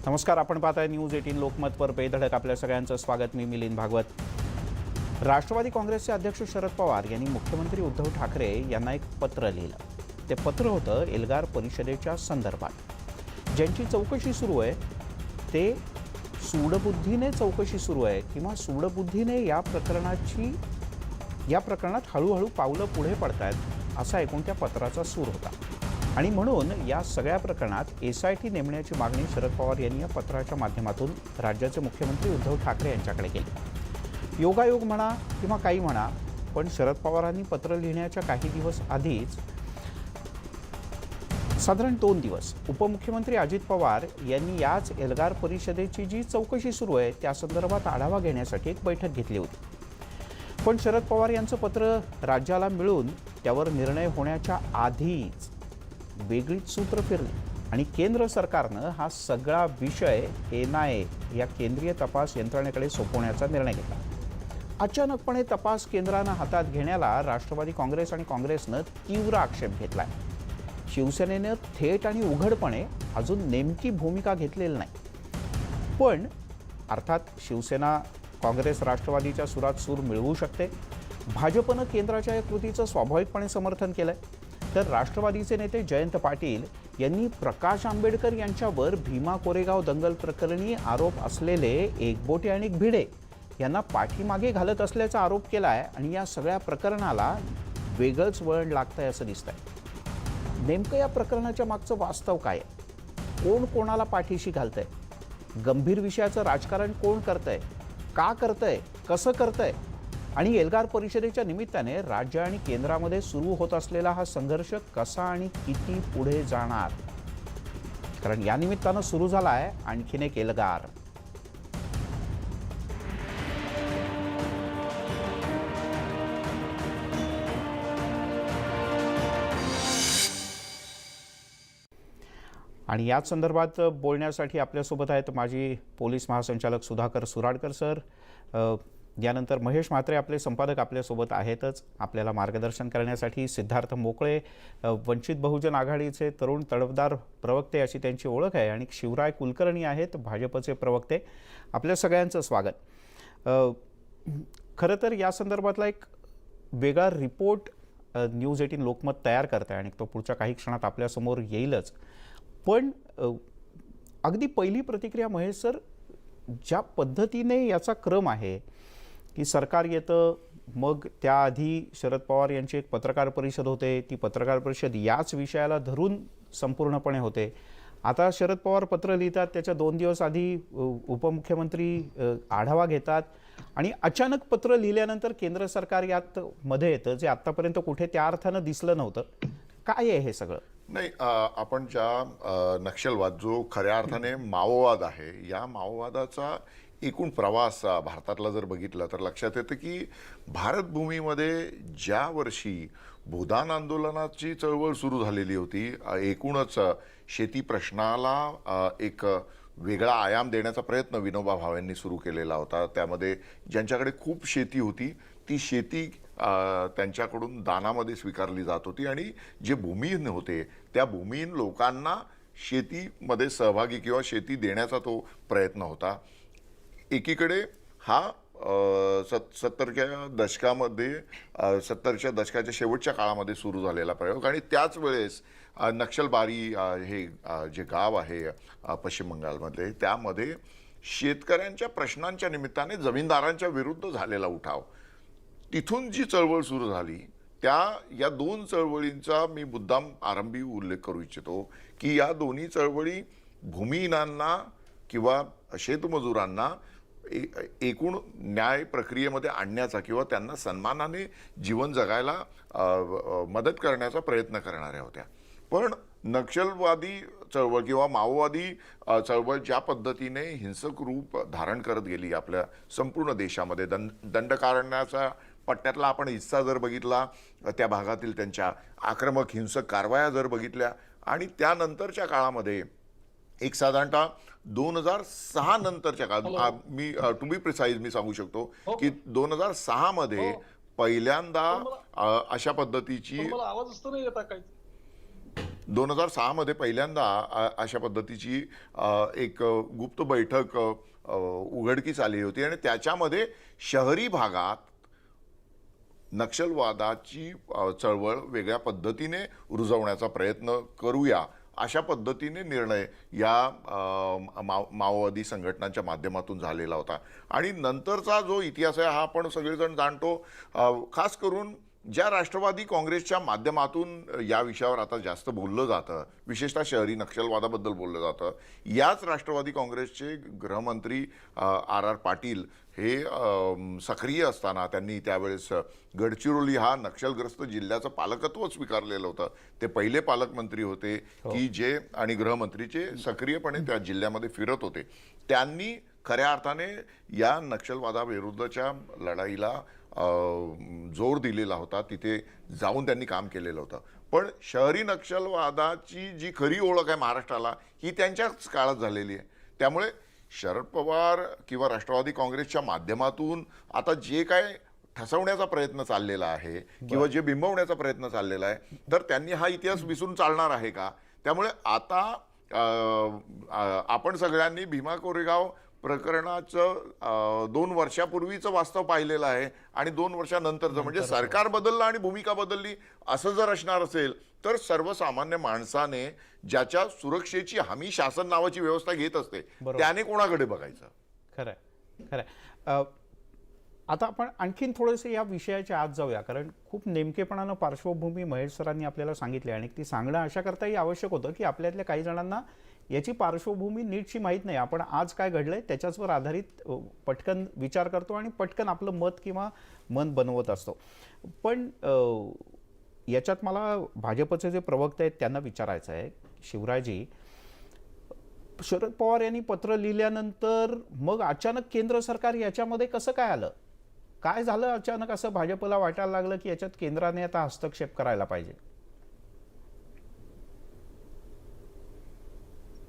नमस्कार, आपण पाहताय न्यूज 18 लोकमतवर बेधडक आपल्या सगळ्यांचं स्वागत. मी मिलिंद भागवत. राष्ट्रवादी काँग्रेसचे अध्यक्ष शरद पवार यांनी मुख्यमंत्री उद्धव ठाकरे यांना एक पत्र लिहिलं. ते पत्र होतं एल्गार परिषदेच्या संदर्भात. ज्यांची चौकशी सुरू आहे ते सूडबुद्धीने चौकशी सुरू आहे किंवा सूडबुद्धीने या प्रकरणात हळूहळू पावलं पुढे पडतायत असा एकूण त्या पत्राचा सूर होता. आणि म्हणून या सगळ्या प्रकरणात SIT नेमण्याची मागणी शरद पवार यांनी या पत्राच्या माध्यमातून राज्याचे मुख्यमंत्री उद्धव ठाकरे यांच्याकडे केली. योगायोग म्हणा किंवा काही म्हणा, पण शरद पवारांनी पत्र लिहिण्याच्या काही दिवस आधीच साधारण 2 दिवस उपमुख्यमंत्री अजित पवार यांनी याच एल्गार परिषदेची जी चौकशी सुरू आहे त्या संदर्भात आढावा घेण्यासाठी एक बैठक घेतली होती. पण शरद पवार यांचं पत्र राज्याला मिळून त्यावर निर्णय होण्याच्या आधीच वेगळीच सूत्र फिरली आणि केंद्र सरकारनं हा सगळा विषय NIA या केंद्रीय तपास यंत्रणेकडे सोपवण्याचा निर्णय घेतला. अचानकपणे तपास केंद्रानं हातात घेण्याला राष्ट्रवादी काँग्रेस आणि काँग्रेसनं तीव्र आक्षेप घेतलाय. शिवसेनेनं थेट आणि उघडपणे अजून नेमकी भूमिका घेतलेली नाही. पण अर्थात शिवसेना काँग्रेस राष्ट्रवादीच्या सुरात सूर मिळवू शकते. भाजपनं केंद्राच्या या कृतीचं स्वाभाविकपणे समर्थन केलंय. तर राष्ट्रवादीचे नेते जयंत पाटील यांनी प्रकाश आंबेडकर यांच्यावर भीमा कोरेगाव दंगल प्रकरणी आरोप असलेले एकबोटे आणि भिडे यांना पाठीमागे घालत असल्याचा आरोप केलाय. आणि या सगळ्या प्रकरणाला वेगळंच वळण लागतंय असं दिसतंय. नेमकं या प्रकरणाच्या मागचं वास्तव काय आहे? कोण कोणाला पाठीशी घालतंय? गंभीर विषयाचं राजकारण कोण करतंय? का करतंय? कसं करतंय? आणि एल्गार परिषदेच्या निमित्ताने राज्य आणि केंद्रामध्ये सुरू होत असलेला हा संघर्ष कसा आणि किती पुढे जाणार? कारण या निमित्तानं सुरू झालाय आणखीन एक एल्गार. आणि याच संदर्भात बोलण्यासाठी आपल्यासोबत आहेत माजी पोलीस महासंचालक सुधाकर सुराडकर सर. यानंतर महेश म्हात्रे आपले संपादक आपल्यासोबत आहेतच. आपल्याला मार्गदर्शन करण्यासाठी सिद्धार्थ मोकळे, वंचित बहुजन आघाडीचे तरुण तडफदार प्रवक्ते अशी त्यांची ओळख आहे. आणि शिवराय कुलकर्णी आहेत भाजपचे प्रवक्ते. आपल्या सगळ्यांचं स्वागत. खरं तर या संदर्भातला एक वेगळा रिपोर्ट न्यूज 18 लोकमत तयार करत आहे आणि तो पुढच्या काही क्षणात आपल्यासमोर येईलच. पण अगदी पहिली प्रतिक्रिया महेश सर, ज्या पद्धतीने याचा क्रम आहे की सरकार येतं, मग त्याआधी शरद पवार यांची एक पत्रकार परिषद होते, ती पत्रकार परिषद याच विषयाला धरून संपूर्णपणे होते. आता शरद पवार पत्र लिहितात, त्याच्या 2 दिवस आधी उपमुख्यमंत्री आढावा घेतात आणि अचानक पत्र लिहिल्यानंतर केंद्र सरकार यात मध्ये येतं, जे आत्तापर्यंत कुठे त्या अर्थानं दिसलं नव्हतं. काय आहे हे सगळं? नाही, आपण ज्या नक्षलवाद जो खऱ्या अर्थाने माओवाद आहे, या माओवादाचा एकूण प्रवास भारतातला जर बघितला तर लक्षात येतं की भारतभूमीमध्ये ज्या वर्षी भूदान आंदोलनाची चळवळ सुरू झालेली होती, एकूणच शेती प्रश्नाला एक वेगळा आयाम देण्याचा प्रयत्न विनोबा भावेंनी सुरू केलेला होता. त्यामध्ये ज्यांच्याकडे खूप शेती होती ती शेती त्यांच्याकडून दानामध्ये स्वीकारली जात होती आणि जे भूमिहीन होते त्या भूमिहीन लोकांना शेतीमध्ये सहभागी किंवा शेती देण्याचा तो प्रयत्न होता. एकीकडे हा 70च्या दशकाच्या शेवटच्या काळामध्ये सुरू झालेला प्रयोग आणि त्याच वेळेस नक्षलबारी हे जे गाव आहे पश्चिम बंगालमध्ये, त्यामध्ये शेतकऱ्यांच्या प्रश्नांच्या निमित्ताने जमीनदारांच्या विरुद्ध झालेला उठाव, तिथून जी चळवळ सुरू झाली या 2 चळवळींचा मी मुद्दाम आरंभी उल्लेख करू इच्छितो की या दोन्ही चळवळी भूमिहीनांना किंवा शेतमजुरांना एकूण न्याय प्रक्रियेमध्ये आणण्याचा किंवा त्यांना सन्मानाने जीवन जगायला मदत करण्याचा प्रयत्न करणाऱ्या होत्या. पण नक्षलवादी चळवळ किंवा माओवादी चळवळ ज्या पद्धतीने हिंसक रूप धारण करत गेली आपल्या संपूर्ण देशामध्ये, दंडकारण्याचा पट्ट्यातला आपण हिस्सा जर बघितला, त्या भागातील त्यांच्या आक्रमक हिंसक कारवाया जर बघितल्या आणि त्यानंतरच्या काळामध्ये एक साधारणतः 2006 नंतरच्या काळात, मी टू बी प्रिसाइज मी सांगू शकतो की 2006 मध्ये पहिल्यांदा अशा पद्धतीची 2006 मध्ये पहिल्यांदा अशा पद्धतीची एक गुप्त बैठक उघडकीस आली होती आणि त्याच्यामध्ये शहरी भागात नक्षलवादाची चळवळ वेगळ्या पद्धतीने रुजवण्याचा प्रयत्न करूया अशा पद्धतीने निर्णय या माओवादी संघटनांच्या माध्यमातून झालेला होता. आणि नंतरचा जो इतिहास आहे हा आपण सगळेजण जाणतो. खास करून ज्या राष्ट्रवादी काँग्रेसच्या माध्यमातून या विषयावर आता जास्त बोललं जातं, विशेषतः शहरी नक्षलवादाबद्दल बोललं जातं, याच राष्ट्रवादी काँग्रेसचे गृहमंत्री आर पाटील हे सक्रिय असताना त्यांनी त्यावेळेस गडचिरोली हा नक्षलग्रस्त जिल्ह्याचं पालकत्व स्वीकारलेलं होतं. ते पहिले पालकमंत्री होते की जे आणि गृहमंत्रीचे सक्रियपणे त्या जिल्ह्यामध्ये फिरत होते. त्यांनी खऱ्या अर्थाने या नक्षलवादाविरुद्धच्या लढाईला जोर दिलेला होता. तिथे जाऊन त्यांनी काम केलेलं होतं. पण शहरी नक्षलवादाची जी खरी ओळख आहे महाराष्ट्राला ही त्यांच्याच काळात झालेली आहे. त्यामुळे शरद पवार किंवा राष्ट्रवादी काँग्रेसच्या माध्यमातून आता जे काय ठसवण्याचा प्रयत्न चाललेला आहे किंवा जे बिंबवण्याचा प्रयत्न चाललेला आहे, तर त्यांनी हा इतिहास विसरून चालणार आहे का? त्यामुळे आता आपण सगळ्यांनी भीमा कोरेगाव प्रकरणाचं 2 वर्षापूर्वीचं वास्तव पाहिलेलं आहे आणि 2 वर्षानंतरचं, म्हणजे सरकार बदललं आणि भूमिका बदलली असं जर असणार असेल तर सर्वसामान्य माणसाने ज्याच्या सुरक्षेची हमी शासन नावाची व्यवस्था घेत असते त्याने कोणाकडे बघायचं? खरंय खरंय. आता आपण आणखीन थोडंसं या विषयाच्या आत जाऊया, कारण खूप नेमकेपणानं पार्श्वभूमी महेश सरांनी आपल्याला सांगितली आणि ती सांगणं अशा करताही आवश्यक होतं की आपल्यातल्या काही जणांना याची पार्श्वभूमी नीटशी माहीत नाही. आपण आज काय घडलंय त्याच्यावर आधारित पटकन विचार करतो आणि पटकन आपलं मत किंवा मन बनवत असतो. पण याच्यात मला भाजपचे जे प्रवक्ते आहेत त्यांना विचारायचं आहे, शिवराजी, शरद पवार यांनी पत्र लिहिल्यानंतर मग अचानक केंद्र सरकार याच्यामध्ये कसं काय आलं? काय झालं अचानक असं भाजपला वाटायला लागलं की याच्यात केंद्राने आता हस्तक्षेप करायला पाहिजे?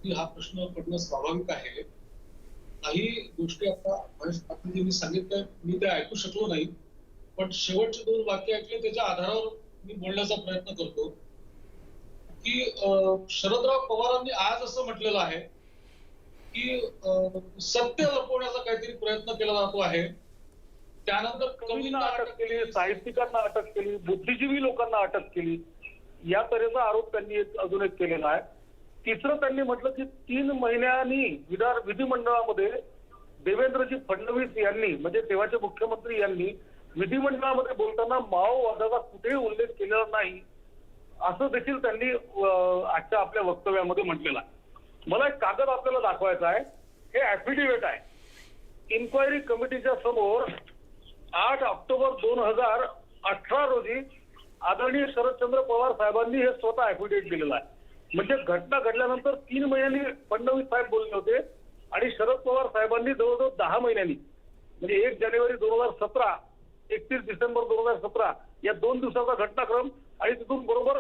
हा प्रश्न पडणं स्वाभाविक आहे. काही गोष्टी आता महेश पाटीलजींनी सांगितलं, मी ते ऐकू शकलो नाही, पण शेवटचे 2 वाक्य ऐकले त्याच्या आधारावर मी बोलण्याचा प्रयत्न करतो की शरदराव पवारांनी आज असं म्हटलेलं आहे की सत्य लपवण्याचा काहीतरी प्रयत्न केला जातो आहे. त्यानंतर कवींना अटक केली, साहित्यिकांना अटक केली, बुद्धिजीवी लोकांना अटक केली, या तऱ्हेचा आरोप त्यांनी अजून एक केलेला आहे. तिसरं त्यांनी म्हटलं की 3 महिन्यांनी विधिमंडळामध्ये देवेंद्रजी फडणवीस यांनी, म्हणजे तेव्हाचे मुख्यमंत्री यांनी विधिमंडळामध्ये बोलताना माओवादाचा कुठेही उल्लेख केलेला नाही असं देखील त्यांनी आजच्या आपल्या वक्तव्यामध्ये म्हटलेलं आहे. मला एक कागद आपल्याला दाखवायचा आहे. हे ऍफिडेव्हिट आहे. इन्क्वायरी कमिटीच्या समोर 8 ऑक्टोबर 2018 रोजी आदरणीय शरदचंद्र पवार साहेबांनी हे स्वतः ऍफिडेव्हिट दिलेलं आहे. म्हणजे घटना घडल्यानंतर 3 महिन्यांनी फडणवीस साहेब बोलले होते आणि शरद पवार साहेबांनी जवळजवळ 10 महिन्यांनी, म्हणजे 1 जानेवारी 2017, 31 डिसेंबर 2017 या 2 दिवसाचा घटनाक्रम आणि तिथून बरोबर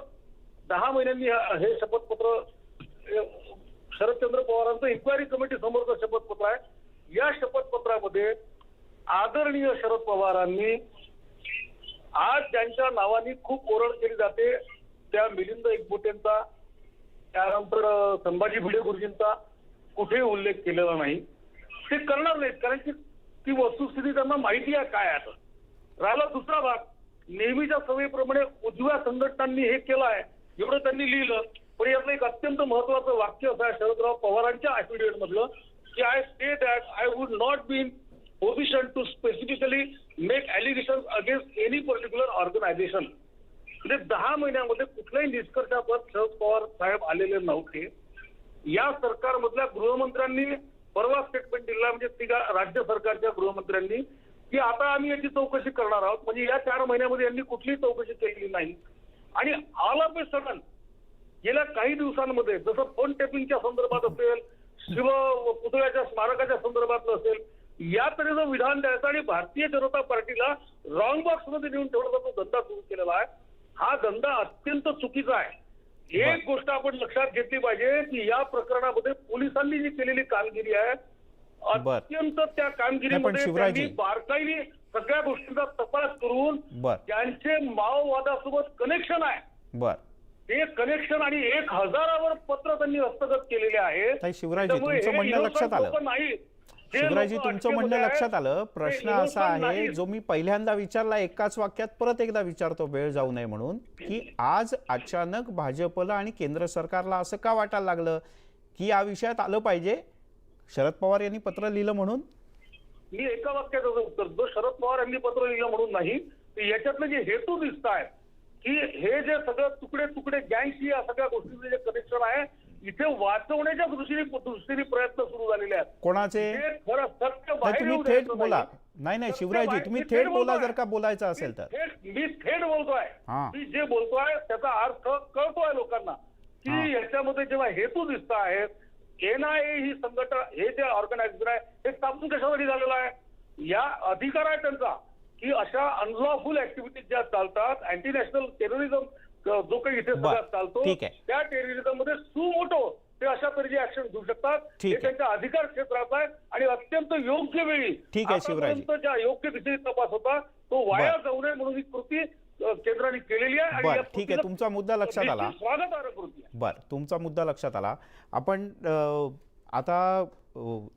10 महिन्यांनी हे शपथपत्र शरदचंद्र पवारांचं इन्क्वायरी कमिटी समोरचं शपथपत्र आहे. या शपथपत्रामध्ये आदरणीय शरद पवारांनी आज ज्यांच्या नावाने खूप ओरड केली जाते त्या मिलिंद एकबोटेंचा, त्यानंतर संभाजी भिडे गुरुजींचा कुठेही उल्लेख केलेला नाही. ते करणार नाहीत कारण की ती वस्तुस्थिती त्यांना माहिती आहे काय आहे. राहिला दुसरा भाग, नेहमीच्या सवयीप्रमाणे उजव्या संघटनांनी हे केलं आहे एवढं त्यांनी लिहिलं. पण यातलं एक अत्यंत महत्वाचं वाक्य असं आहे शरदराव पवारांच्या ऍफिडेव्हिट मधलं की I state that I would not be in position to specifically make allegation against any particular organisation. म्हणजे 10 महिन्यामध्ये कुठल्याही निष्कर्षावर शरद पवार साहेब आलेले नव्हते. या सरकारमधल्या गृहमंत्र्यांनी परवा स्टेटमेंट दिला, म्हणजे तिघा राज्य सरकारच्या गृहमंत्र्यांनी, की आता आम्ही याची चौकशी करणार आहोत. म्हणजे या 4 महिन्यामध्ये यांनी कुठलीही चौकशी केलेली नाही. आणि ऑल ऑफ ए सडन गेल्या काही दिवसांमध्ये जसं फोन टेपिंगच्या संदर्भात असेल, शिव पुतळ्याच्या स्मारकाच्या संदर्भात असेल, या तऱ्हेचं विधान द्यायचं आणि भारतीय जनता पार्टीला रॉंग बॉक्स मध्ये नेऊन ठेवण्याचा तो धंदा सुरू केलेला आहे. हा धंदा अत्यंत चुकीचा आहे. एक गोष्ट आपण लक्षात घेतली पाहिजे की या प्रकरणामध्ये पोलिसांनी जी केलेली कामगिरी आहे अत्यंत, त्या कामगिरीमध्ये त्यांनी बारकाईने सगळ्या गोष्टींचा तपास करून त्यांचे माओवादासोबत कनेक्शन आहे ते कनेक्शन आणि 1000वर पत्र त्यांनी हस्तगत केलेले आहे. ताई शिवराजजी, त्यामुळे तुमचं हे म्हणणं innocent लक्षात आलं. लोकं नाही. जे शिवराजजी, लोकं तुमचं म्हणणं अटकेमध्ये लक्षात आलं. आहेत, प्रश्न ते असा innocent आहे, नाहीत. जो मी पहिल्यांदा विचारला एकाच वाक्यात परत एकदा विचारतो वेळ जाऊ नये म्हणून, की आज अचानक भाजपला आणि केंद्र सरकारला असं का वाटायला लागलं की या विषयात आलं पाहिजे? शरद पवार यांनी पत्र लिहिलं म्हणून? मी एका वाक्यात उत्तर देतो. शरद पवार यांनी पत्र लिहिलं म्हणून नाही. याच्यातले जे हेतू दिसत आहेत की हे जे सगळं तुकडे तुकडे गँगशी या सगळ्या गोष्टींचे जे कनेक्शन आहे, इथे वाचवण्याच्या दृष्टीने प्रयत्न सुरू झालेले आहेत. कोणाचे? हे खरं सत्य नाही, बाहेर तुम्ही येऊ थेट द्यायचं बोला. नाही. नाही सत्य शिवराजजी, बाहेर- तुम्ही मी थेट बोला बोलतोय. जर का बोलायचं असेल तर. मी थेट बोलतोय. हा. मी जे बोलतोय त्याचा अर्थ कळतोय लोकांना की हा. याच्यामध्ये जेव्हा हेतू दिसत आहेत, NIA ही संघटना, हे जे ऑर्गनायझेशन आहे, हे स्थापन कशासाठी झालेलं आहे? या अधिकार आहे त्यांचा की अशा अनलॉफुल ऍक्टिव्हिटीज ज्या चालतात, अँटी नॅशनल टेररिझम जो काही इथे बरं, सगळ्यात चालतो, ठीक आहे. त्या टेररिझम मध्ये सुमोटो ते अशा तऱ्हेचे ऍक्शन घेऊ शकतात. ठीक हे आहे. त्यांच्या अधिकार क्षेत्रात आहे आणि अत्यंत योग्य वेळी, ठीक आहे, शिवराजजी. आतापर्यंत ज्या योग्य दिशेने तपास होता तो वाया बरं. जाऊ नये म्हणून ही कृती केंद्राने केलेली आहे. आणि बरं, या ठीक आहे, कृतीला तुमचा मुद्दा लक्षात आला. निश्चित स्वागतार्ह कृती आहे. बर, तुमचा मुद्दा लक्षात आला. आपण आता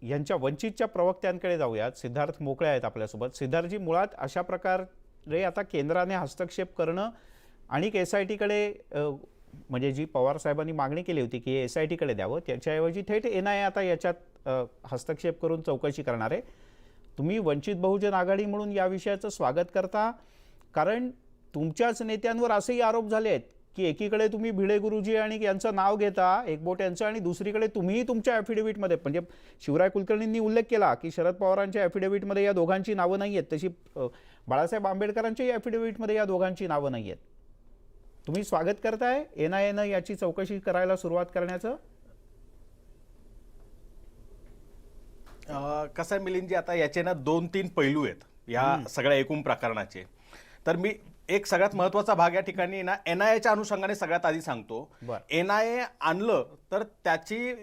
यांच्या वंचितच्या प्रवक्त्यांकडे जाऊयात. सिद्धार्थ मोकळे आहेत आपल्यासोबत. सिद्धार्थजी, मुळात अशा प्रकारे आता केंद्राने हस्तक्षेप करणं आणि SITकडे म्हणजे जी पवार साहेबांनी मागणी केली होती की SITकडे द्यावं, त्याच्याऐवजी थेट NIA आता याच्यात हस्तक्षेप करून चौकशी करणार आहे. तुम्ही वंचित बहुजन आघाडी म्हणून या विषयाचं स्वागत करता, कारण तुमच्याच नेत्यांवर असेही आरोप झाले आहेत की एकीकडे तुम्ही भिडे गुरुजी आणि यांचं नाव घेता, एकबोट यांचं, आणि दुसरीकडे तुम्हीही तुमच्या ॲफिडेव्हिटमध्ये, म्हणजे शिवराय कुलकर्णींनी उल्लेख केला की शरद पवारांच्या ॲफिडेव्हिटमध्ये या दोघांची नावं नाही आहेत, तशी बाळासाहेब आंबेडकरांच्याही ॲफिडेव्हिटमध्ये या दोघांची नावं नाही आहेत. तुम्ही स्वागत करताय NIAनं याची चौकशी करायला सुरुवात करण्याचं? कसं आहे मिलिंदजी, आता याचे ना 2-3 पैलू आहेत या सगळ्या एकूण प्रकरणाचे. तर मी एक सगळ्यात महत्वाचा भाग या ठिकाणी ना NIAच्या अनुषंगाने सगळ्यात आधी सांगतो. बरं. NIA आणलं तर त्याची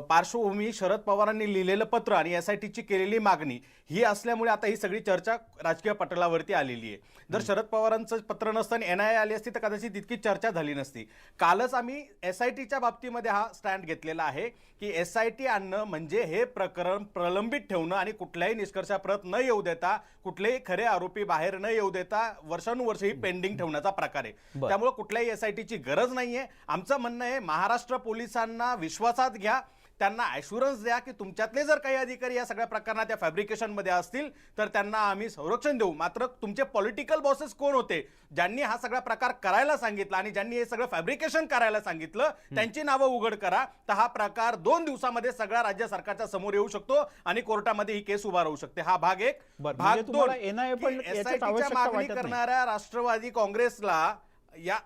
पार्श्वभूमी शरद पवारांनी लिहिलेलं पत्र आणि SITची केलेली मागणी ही असल्यामुळे आता ही सगळी चर्चा राजकीय पटलावरती आलेली आहे. जर शरद पवारांचं पत्र नसतं आणि NIA आली असती तर कदाचित तितकी चर्चा झाली नसती. कालच आम्ही SITच्या बाबतीमध्ये हा स्टँड घेतलेला आहे की SIT आणणं म्हणजे हे प्रकरण प्रलंबित ठेवणं आणि कुठल्याही निष्कर्षाप्रत न येऊ देता, कुठलेही खरे आरोपी बाहेर न येऊ देता वर्षानुवर्ष ही पेंडिंग ठेवण्याचा प्रकार आहे. बरं. त्यामुळे कुठल्याही SITची गरज नाहीये. आमचं म्हणणं आहे, महाराष्ट्र पोलिसांना विश्वासात घ्या, त्यांना ॲश्युरन्स द्या की तुमच्यातले जर काही अधिकारी या सगळ्या प्रकरणात या फॅब्रिकेशनमध्ये असतील तर त्यांना आम्ही संरक्षण देऊ. मात्र तुमचे पॉलिटिकल बॉसेस कोण होते ज्यांनी हा सगळा प्रकार करायला सांगितला आणि ज्यांनी हे सगळं फॅब्रिकेशन करायला सांगितलं, त्यांची नावं उघड करा. तर हा प्रकार 2 दिवसामध्ये सगळ्या राज्य सरकारच्या समोर येऊ शकतो आणि कोर्टामध्ये ही केस उभा राहू शकते. हा भाग एक. बरं, भाग म्हणजे तुम्हाला 2, NIA पण की याच्यात SITच्या आवश्यकता मागणी वाटत नाही. करणाऱ्या राष्ट्रवादी काँग्रेसला या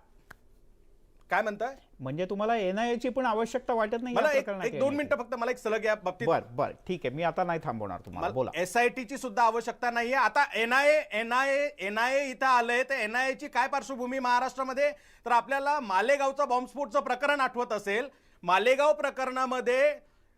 काय म्हणताय, म्हणजे तुम्हाला NIAची पण आवश्यकता वाटत नाही या मला प्रकरणात एक 2 मिनिटं फक्त मला एक सलग या बाबतीत. बर, ठीक आहे, मी आता नाही थांबवणार तुम्हाला, बोला. SITची सुद्धा आवश्यकता नाहीये. आता NIA इथं आलंय तर NIAची काय पार्श्वभूमी महाराष्ट्रामध्ये, तर आपल्याला मालेगावचा बॉम्बस्फोटचं प्रकरण आठवत असेल. मालेगाव प्रकरणामध्ये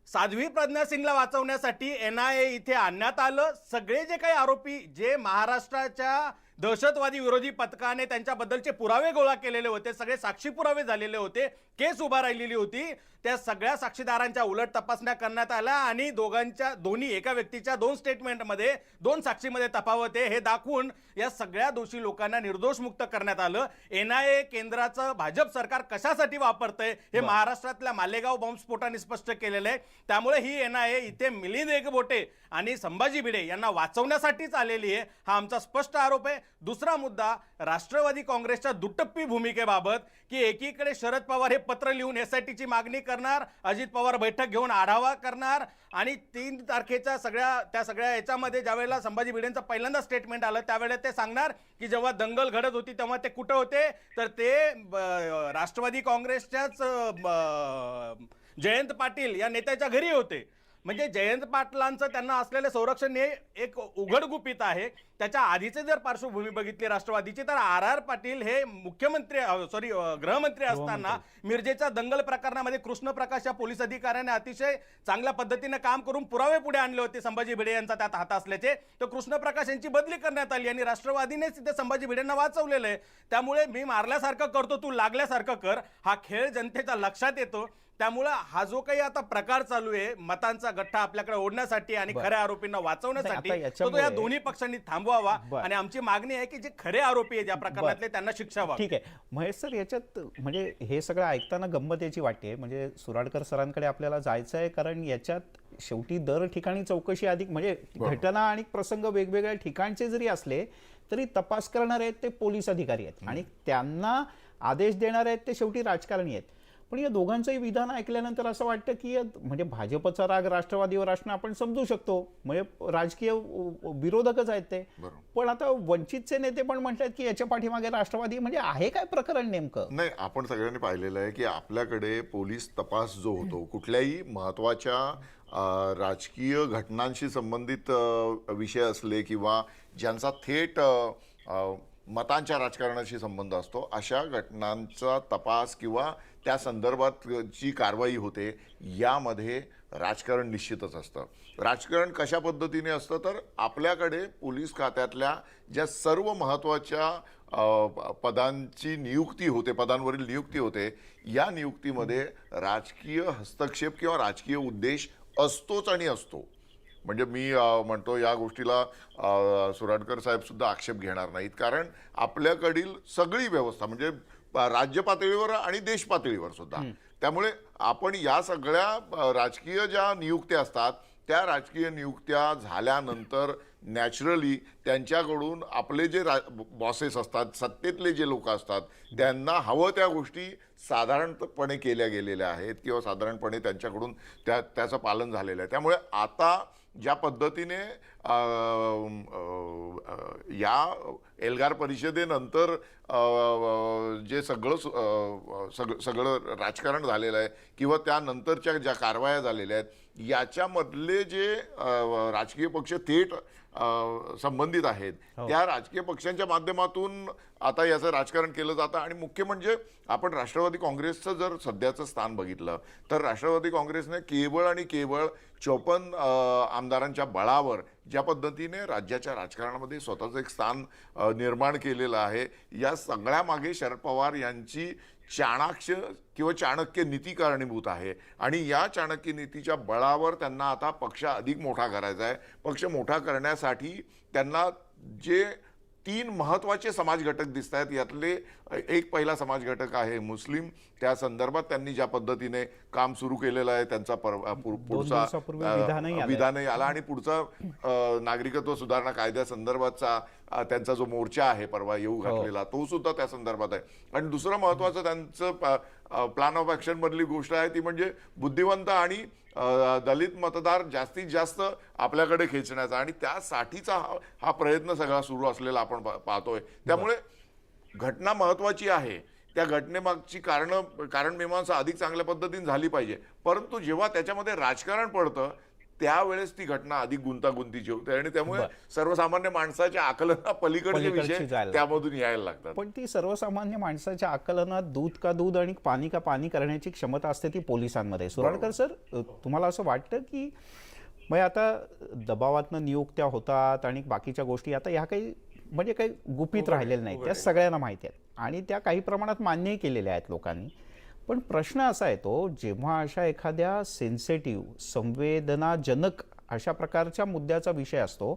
साध्वी प्रज्ञा सिंगला वाचवण्यासाठी NIA इथे आणण्यात आलं. सगळे जे काही आरोपी जे महाराष्ट्राच्या दहशतवादी विरोधी पथकाने त्यांच्याबद्दलचे पुरावे गोळा केलेले होते, सगळे साक्षी पुरावे झालेले होते, केस उभा राहिलेली होती, त्या सगळ्या साक्षीदारांच्या उलट तपासण्या करण्यात आल्या आणि दोन्ही एका व्यक्तीच्या 2 स्टेटमेंटमध्ये 2 साक्षीमध्ये तफावत आहे हे दाखवून या सगळ्या दोषी लोकांना निर्दोष मुक्त करण्यात आलं. NIA केंद्राचं भाजप सरकार कशासाठी वापरतंय हे महाराष्ट्रातल्या मालेगाव बॉम्बस्फोटाने स्पष्ट केलेलं आहे. त्यामुळे ही NIA इथे मिलिंद एकबोटे आणि संभाजी भिडे यांना वाचवण्यासाठीच आलेली आहे, हा आमचा स्पष्ट आरोप आहे. दुसरा मुद्दा, राष्ट्रवादी काँग्रेसच्या दुटप्पी भूमिकेबाबत की एकीकडे शरद पवार हे पत्र लिहून SITची मागणी करणार, अजित पवार बैठक घेऊन आढावा करणार आणि 3 तारखेच्या त्या सगळ्या याच्यामध्ये ज्यावेळेला संभाजी भिडेंचं पहिल्यांदा स्टेटमेंट आलं त्यावेळेला ते सांगणार की जेव्हा दंगल घडत होती तेव्हा ते कुठं होते, तर ते राष्ट्रवादी काँग्रेसच्याच जयंत पाटील या नेत्याच्या घरी होते. म्हणजे जयंत पाटलांचं त्यांना असलेलं संरक्षण हे एक उघड गुपित आहे. त्याच्या आधीचे जर पार्श्वभूमी बघितली राष्ट्रवादीची, तर आर पाटील हे मुख्यमंत्री गृहमंत्री असताना मिरजेच्या दंगल प्रकरणामध्ये कृष्ण प्रकाश या पोलीस अधिकाऱ्याने अतिशय चांगल्या पद्धतीने काम करून पुरावे पुढे आणले होते संभाजी भिडे यांचा त्यात हात असल्याचे. तर कृष्ण प्रकाश यांची बदली करण्यात आली आणि राष्ट्रवादीनेच तिथे संभाजी भिडेंना वाचवलेलं आहे. त्यामुळे मी मारल्यासारखं करतो, तू लागल्यासारखं कर, हा खेळ जनतेच्या लक्षात येतो. त्यामुळे हा जो काही आता प्रकार चालू आहे मतांचा गठ्ठा आपल्याकडे ओढण्यासाठी आणि खऱ्या आरोपींना वाचवण्यासाठी, तो या दोन्ही पक्षांनी थांबवावा. आणि आमची मागणी आहे की जे खरे आरोपी आहेत या प्रकरणातले त्यांना शिक्षा व्हावी. ठीक आहे महेश सर, याच्यात म्हणजे हे सगळं ऐकताना गंमत याची वाटते. म्हणजे सुराडकर सरांकडे आपल्याला जायचं आहे, कारण याच्यात शेवटी दर ठिकाणी चौकशी अधिक म्हणजे घटना आणि प्रसंग वेगवेगळ्या ठिकाणचे जरी असले तरी तपास करणारे आहेत ते पोलीस अधिकारी आहेत आणि त्यांना आदेश देणारे आहेत ते शेवटी राजकारणी आहेत. पण या दोघांचंही विधान ऐकल्यानंतर असं वाटतं की म्हणजे भाजपचा राग राष्ट्रवादीवर असणं आपण समजू शकतो, म्हणजे राजकीय विरोधकच आहेत ते. पण आता वंचितचे नेते पण म्हणतात की याच्या पाठीमागे राष्ट्रवादी, म्हणजे आहे काय प्रकरण नेमकं? नाही, आपण सगळ्यांनी पाहिलेलं आहे की आपल्याकडे पोलीस तपास जो होतो कुठल्याही महत्त्वाच्या राजकीय घटनांशी संबंधित विषय असले किंवा ज्यांचा थेट मतांच्या राजकारणाशी संबंध असतो, अशा घटनांचा तपास किंवा त्या संदर्भात जी कारवाई होते यामध्ये राजकारण निश्चितच असतं. राजकारण कशा पद्धतीने असतं तर आपल्याकडे पोलीस खात्यातल्या ज्या सर्व महत्त्वाच्या पदांची नियुक्ती होते, पदांवरील नियुक्ती होते, या नियुक्तीमध्ये राजकीय हस्तक्षेप किंवा राजकीय उद्देश असतोच आणि असतो. म्हणजे मी म्हणतो या गोष्टीला सुराडकर साहेब सुद्धा आक्षेप घेणार नाहीत, कारण आपल्याकडील सगळी व्यवस्था म्हणजे राज्य पातळीवर आणि देश पातळीवर सुद्धा, त्यामुळे आपण या सगळ्या राजकीय ज्या नियुक्त्या असतात त्या राजकीय नियुक्त्या झाल्यानंतर नॅचरली त्यांच्याकडून आपले जे बॉसेस असतात, सत्तेतले जे लोक असतात, त्यांना हवं त्या गोष्टी साधारणपणे केल्या गेलेल्या आहेत किंवा साधारणपणे त्यांच्याकडून त्याचं पालन झालेलं आहे. त्यामुळे आता ज्या पद्धतीने या एल्गार परिषदेनंतर जे सगळं राजकारण झालेलं आहे किंवा त्यानंतरच्या ज्या कारवाया झालेल्या आहेत याच्यामधले जे राजकीय पक्ष थेट संबंधित आहेत त्या राजकीय पक्षांच्या माध्यमातून आता याचं राजकारण केलं जातं. आणि मुख्य म्हणजे आपण राष्ट्रवादी काँग्रेसचं जर सध्याचं स्थान बघितलं तर राष्ट्रवादी काँग्रेसने केवळ आणि केवळ 54 आमदारांच्या बळावर ज्या पद्धतीने राज्याच्या राजकारणामध्ये स्वतःचं एक स्थान निर्माण केलेलं आहे, या सगळ्यामागे शरद पवार यांची चाणाक्ष किंवा चाणक्य नीती कारणीभूत आहे. आणि या चाणक्य नीतीच्या बळावर त्यांना आता पक्ष अधिक मोठा करायचा आहे. पक्ष मोठा करण्यासाठी त्यांना जे 3 महत्त्वाचे समाज घटक दिसत आहेत, यातले एक पहिला समाज घटक आहे मुस्लिम. त्या संदर्भात त्यांनी ज्या पद्धतीने काम सुरू केलेलं आहे, त्यांचा पुढचा विधानही आला आणि पुढचा नागरिकत्व सुधारणा कायद्यासंदर्भातचा त्यांचा जो मोर्चा आहे परवा येऊ घातलेला, तो सुद्धा त्या संदर्भात आहे. आणि दुसरं महत्त्वाचं त्यांचं प्लॅन ऑफ ॲक्शन मधली गोष्ट आहे ती म्हणजे बुद्धिवंत आणि दलित मतदार जास्तीत जास्त आपल्याकडे खेचण्याचा, आणि त्यासाठीचा हा प्रयत्न सगळा सुरू असलेला आपण पाहतोय. त्यामुळे घटना महत्त्वाची आहे, त्या घटनेमागची कारण मीमांसा अधिक चांगल्या पद्धतीने झाली पाहिजे, परंतु जेव्हा त्याच्यामध्ये राजकारण पडतं त्यावेळेस ती घटना अधिक गुंतागुंतीची होते आणि त्यामुळे सर्वसामान्य माणसाच्या आकलना पलीकडचे विषय त्यामधून यायला लागतात. पण ती सर्वसामान्य माणसाच्या आकलनात दूध का दूध आणि पाणी का पाणी करण्याची क्षमता असते ती पोलिसांमध्ये. सुराडकर सर, तुम्हाला असं वाटतं की मग आता दबावातनं नियुक्त्या होतात आणि बाकीच्या गोष्टी आता ह्या काही म्हणजे काही गुपित राहिलेल्या नाहीत, त्या सगळ्यांना माहिती आहेत आणि त्या काही प्रमाणात मान्यही केलेल्या आहेत लोकांनी. पण प्रश्न असा येतो, जेव्हा अशा एखाद्या सेन्सिटिव्ह संवेदनाजनक अशा प्रकारच्या मुद्द्याचा विषय असतो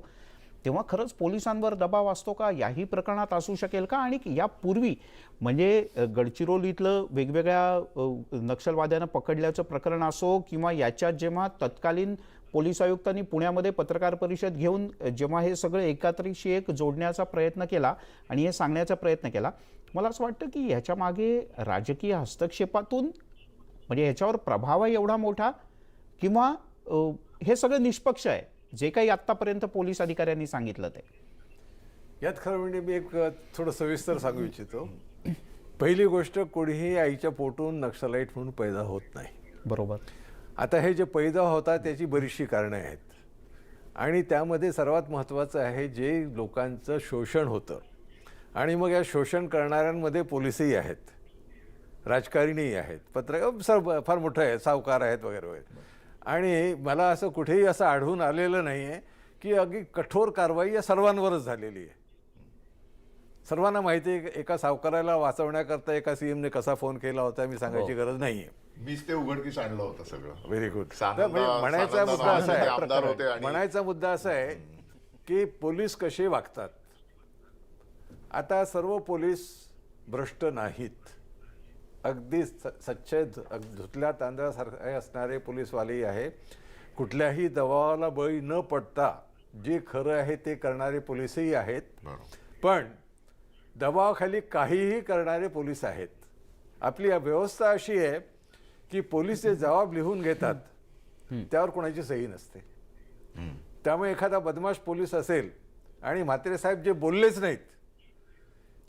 तेव्हा खरंच पोलिसांवर दबाव असतो का, याही प्रकरणात असू शकेल का? आणि यापूर्वी म्हणजे गडचिरोलीतलं वेगवेगळ्या नक्षलवाद्यांना पकडल्याचं प्रकरण असो किंवा याच्यात जेव्हा तत्कालीन पोलीस आयुक्तांनी पुण्यामध्ये पत्रकार परिषद घेऊन जेव्हा हे सगळं एकात्रीशी एक जोडण्याचा प्रयत्न केला आणि हे सांगण्याचा प्रयत्न केला, मला असं वाटतं की ह्याच्या मागे राजकीय हस्तक्षेपातून म्हणजे ह्याच्यावर प्रभाव आहे एवढा मोठा, किंवा हे सगळं निष्पक्ष आहे जे काही आत्तापर्यंत पोलीस अधिकाऱ्यांनी सांगितलं ते? यात खरं म्हणजे मी एक थोडं सविस्तर सांगू इच्छितो. पहिली गोष्ट, कोणीही आईच्या पोटून नक्षलाईट म्हणून पैदा होत नाही. बरोबर. आता हे जे पैदा होता त्याची बरीचशी कारणं आहेत आणि त्यामध्ये सर्वात महत्त्वाचं आहे जे लोकांचं शोषण होतं आणि मग या शोषण करणाऱ्यांमध्ये पोलिसही आहेत, राजकारणीही आहेत, पत्रकार फार मोठं आहे, सावकार आहेत वगैरे वगैरे. आणि मला असं कुठेही असं आढळून आलेलं नाही आहे की अगदी कठोर कारवाई या सर्वांवरच झालेली आहे. सर्वांना माहिती आहे एका सावकाराला वाचवण्याकरता एका सीएमने कसा फोन केला होता मी सांगायची गरज नाही आहे. मीच ते उघडकीस आणलं होतं सगळं. Very good. सानंदा- म्हणायचा सानंदा मुद्दा असा नावाचे ते आहे, आमदार होते आणि म्हणायचा मुद्दा असा आहे की पोलीस कसे वागतात. आता सर्व पोलीस भ्रष्ट नाहीत. अगदी स्वच्छ धुतल्या तांदळासारखे असणारे पोलीसवालेही आहे. कुठल्याही दबावाला बळी न पडता जे खरं आहे ते करणारे पोलीसही आहेत. पण दबावाखाली काहीही करणारे पोलीस आहेत. आपली व्यवस्था अशी आहे की पोलीस जे जबाब लिहून घेतात त्यावर कोणाची सही नसते. त्यामुळे एखादा बदमाश पोलीस असेल आणि म्हात्रे साहेब जे बोललेच नाहीत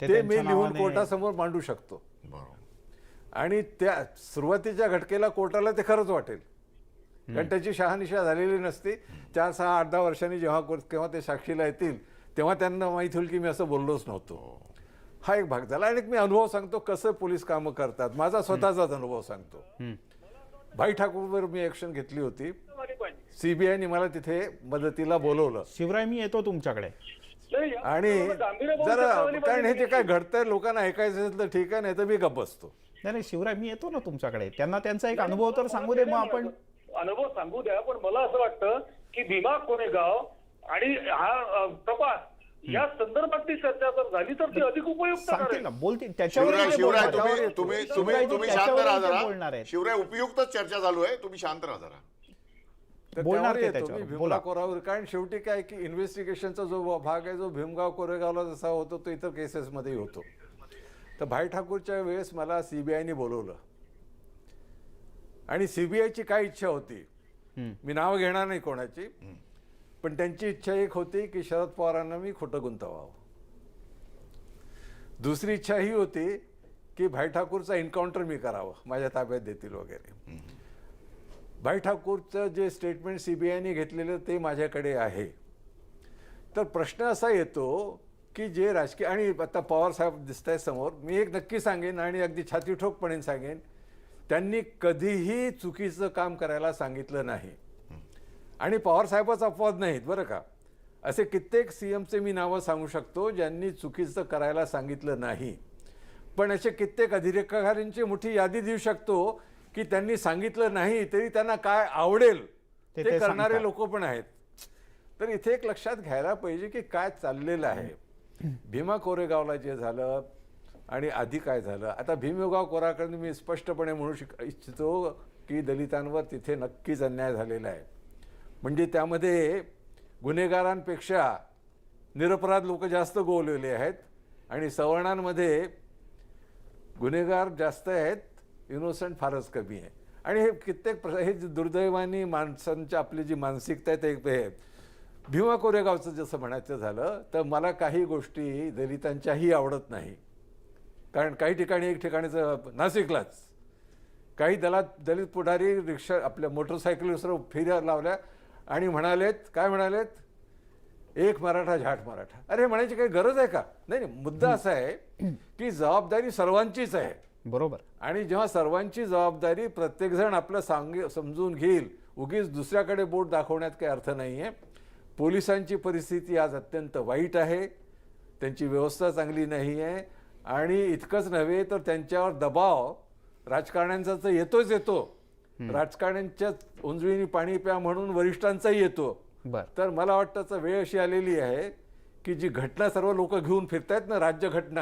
ते मी त्यांच्या लिहून नावाने- कोर्टासमोर मांडू शकतो बरोबर. आणि त्या सुरुवातीच्या घटकेला कोर्टाला ते खरंच वाटेल कारण त्याची शहानिशा झालेली नसते. 4, 6, 8, 10 वर्षांनी केव्हा ते साक्षीला येतील तेव्हा त्यांना माहीत होईल की मी असं बोललोच नव्हतो. हा एक भाग झाला. आणि मी अनुभव सांगतो कसं पोलीस कामं करतात. माझा स्वतःचाच अनुभव सांगतो. भाई ठाकूरवर मी ॲक्शन घेतली होती. सीबीआयने मला तिथे मदतीला बोलवलं शिवराय मी येतो तुमच्याकडे. आणि जरा कारण हे जे काय घडतंय लोकांना ऐकायचं असेल तर ठीक आहे, नाही तर मी गप्प बसतो. नाही शिवराय मी येतो ना तुमच्याकडे. त्यांना त्यांचा एक अनुभव तर सांगू दे, मग आपण अनुभव सांगू द्या. पण मला असं वाटतं की भीमा कोरेगाव आणि हा तपास या संदर्भातली चर्चा जर झाली तर ती अधिक उपयुक्त सांगते ठरेल. ना, बोलते त्याच्यावर शिवराय ते शिवराय बोलणार आहेत. तुम्ही शांत त्याच्यावर राहा ते जरा. बोलणार आहेत. शिवराय उपयुक्त चर्चा चालू आहे, तुम्ही शांत राहा जरा. तर बोलणार त्यावर ते येतो त्याच्यावर. मी भीमराव बोला. कोरावर. कारण शेवटी काय की इन्व्हेस्टिगेशनचा जो भाग आहे जो भीमगाव कोरेगावला जसा होतो तो इतर केसेसमध्ये होतो. तर भाई ठाकूरच्या वेळेस मला सीबीआयने बोलवलं आणि सीबीआयची काय इच्छा होती मी नाव घेणार नाही कोणाची, पण त्यांची इच्छा एक होती की शरद पवारांना मी खोटं गुंतवावं. दुसरी इच्छा ही होती की भाई ठाकूरचा एन्काउंटर मी करावं, माझ्या ताब्यात देतील वगैरे. भाई ठाकूरचं जे स्टेटमेंट सीबीआयने घेतलेलं ते माझ्याकडे आहे. तर प्रश्न असा येतो की जे राजकीय आणि आता पवार साहेब दिसत आहेत समोर, मी एक नक्की सांगेन आणि अगदी छातीठोकपणे सांगेन त्यांनी कधीही चुकीचं काम करायला सांगितलं नाही. आणि पवार साहेबच अपवाद नाहीत बरं का. असे कित्येक सीएमचे मी नावं सांगू शकतो ज्यांनी चुकीचं करायला सांगितलं नाही. पण असे कित्येक अधिकाऱ्यांची मोठी यादी देऊ शकतो की त्यांनी सांगितलं नाही तरी त्यांना काय आवडेल ते करणारे सांगतात. लोक पण आहेत. तर इथे एक लक्षात घ्यायला पाहिजे की काय चाललेलं आहे. भीमा कोरेगावला जे झालं आणि आधी काय झालं. आता भीमगाव कोरेगावकडे मी स्पष्टपणे म्हणू इच्छितो की दलितांवर तिथे नक्कीच अन्याय झालेला आहे. म्हणजे त्यामध्ये गुन्हेगारांपेक्षा निरपराध लोक जास्त गोवलेले आहेत आणि सवर्णांमध्ये गुन्हेगार जास्त आहेत, इनोसंट फारच कमी आहे. आणि हे कित्येक हे दुर्दैवानी माणसांच्या आपली जी मानसिकता आहे ते हे भीमा कोरेगावचं जसं म्हणायचं झालं तर मला काही गोष्टी दलितांच्याही आवडत नाही. कारण काही ठिकाणी एक ठिकाणीचं नाशिकलाच काही दलित पुढारी रिक्षा आपल्या मोटरसायकलीवर फेऱ्या लावल्या आणि म्हणालेत काय म्हणालेत, एक मराठा झाट मराठा. अरे म्हणायची काही गरज आहे का. नाही मुद्दा असा आहे की जबाबदारी सर्वांचीच आहे. बरोबर. आणि जेव्हा सर्वांची जबाबदारी प्रत्येकजण आपलं समजून घेईल, उगीच दुसऱ्याकडे बोट दाखवण्यात काही अर्थ नाही आहे. पोलिसांची परिस्थिती आज अत्यंत वाईट आहे, त्यांची व्यवस्था चांगली नाही आहे. आणि इतकंच नव्हे तर त्यांच्यावर दबाव राजकारण्यांचा तर येतोच येतो, राजकारण्यांच्या उंजळीनी पाणी प्या म्हणून वरिष्ठांचाही येतो. तर मला वाटतं वेळ अशी आलेली आहे की जी घटना सर्व लोक घेऊन फिरतायत ना, राज्य घटना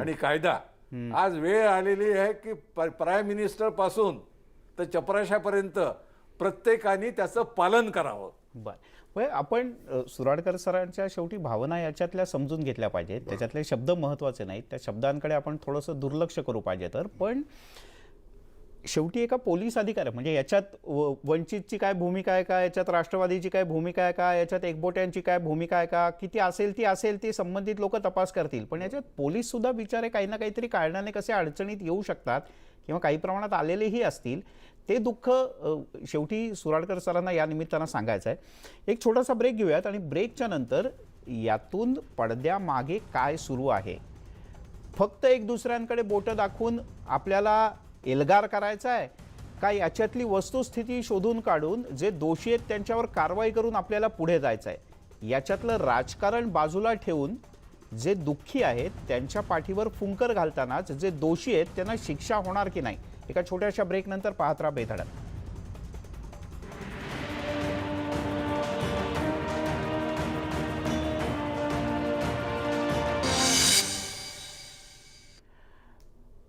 आणि कायदा, आज वेळ आलेली आहे की प्राईम मिनिस्टर पासून तर चपराशापर्यंत प्रत्येकाने त्याचं पालन करावं. बरं, आपण सुराडकर सरांच्या शेवटी भावना याच्यातल्या समजून घेतल्या पाहिजेत. त्याच्यातले शब्द महत्त्वाचे नाहीत, त्या शब्दांकडे आपण थोडंसं दुर्लक्ष करू पाहिजे. तर पण शेवटी एका पोलीस अधिकारी म्हणजे याच्यात वंचितची काय भूमिका आहे का, याच्यात राष्ट्रवादीची काय भूमिका आहे का, याच्यात एकबोट्यांची काय भूमिका आहे का, किती असेल ती संबंधित लोक तपास करतील. पण याच्यात पोलीस सुद्धा बिचारे काही ना काहीतरी कारणाने कसे अडचणीत येऊ शकतात किंवा काही प्रमाणात आलेलेही असतील. ते दुःख शेवटी सुराडकर सरांना या निमित्तानं सांगायचं आहे. एक छोटासा ब्रेक घेऊयात आणि ब्रेकच्या नंतर यातून पडद्यामागे काय सुरू आहे, फक्त एक दुसऱ्यांकडे बोटं दाखवून आपल्याला एल्गार करायचा आहे का याच्यातली वस्तुस्थिती शोधून काढून जे दोषी आहेत त्यांच्यावर कारवाई करून आपल्याला पुढे जायचं आहे. याच्यातलं राजकारण बाजूला ठेवून जे दुःखी आहेत त्यांच्या पाठीवर फुंकर घालतानाच जे दोषी आहेत त्यांना शिक्षा होणार की नाही. एका छोट्याशा ब्रेकनंतर पाहत राहा बेधडक.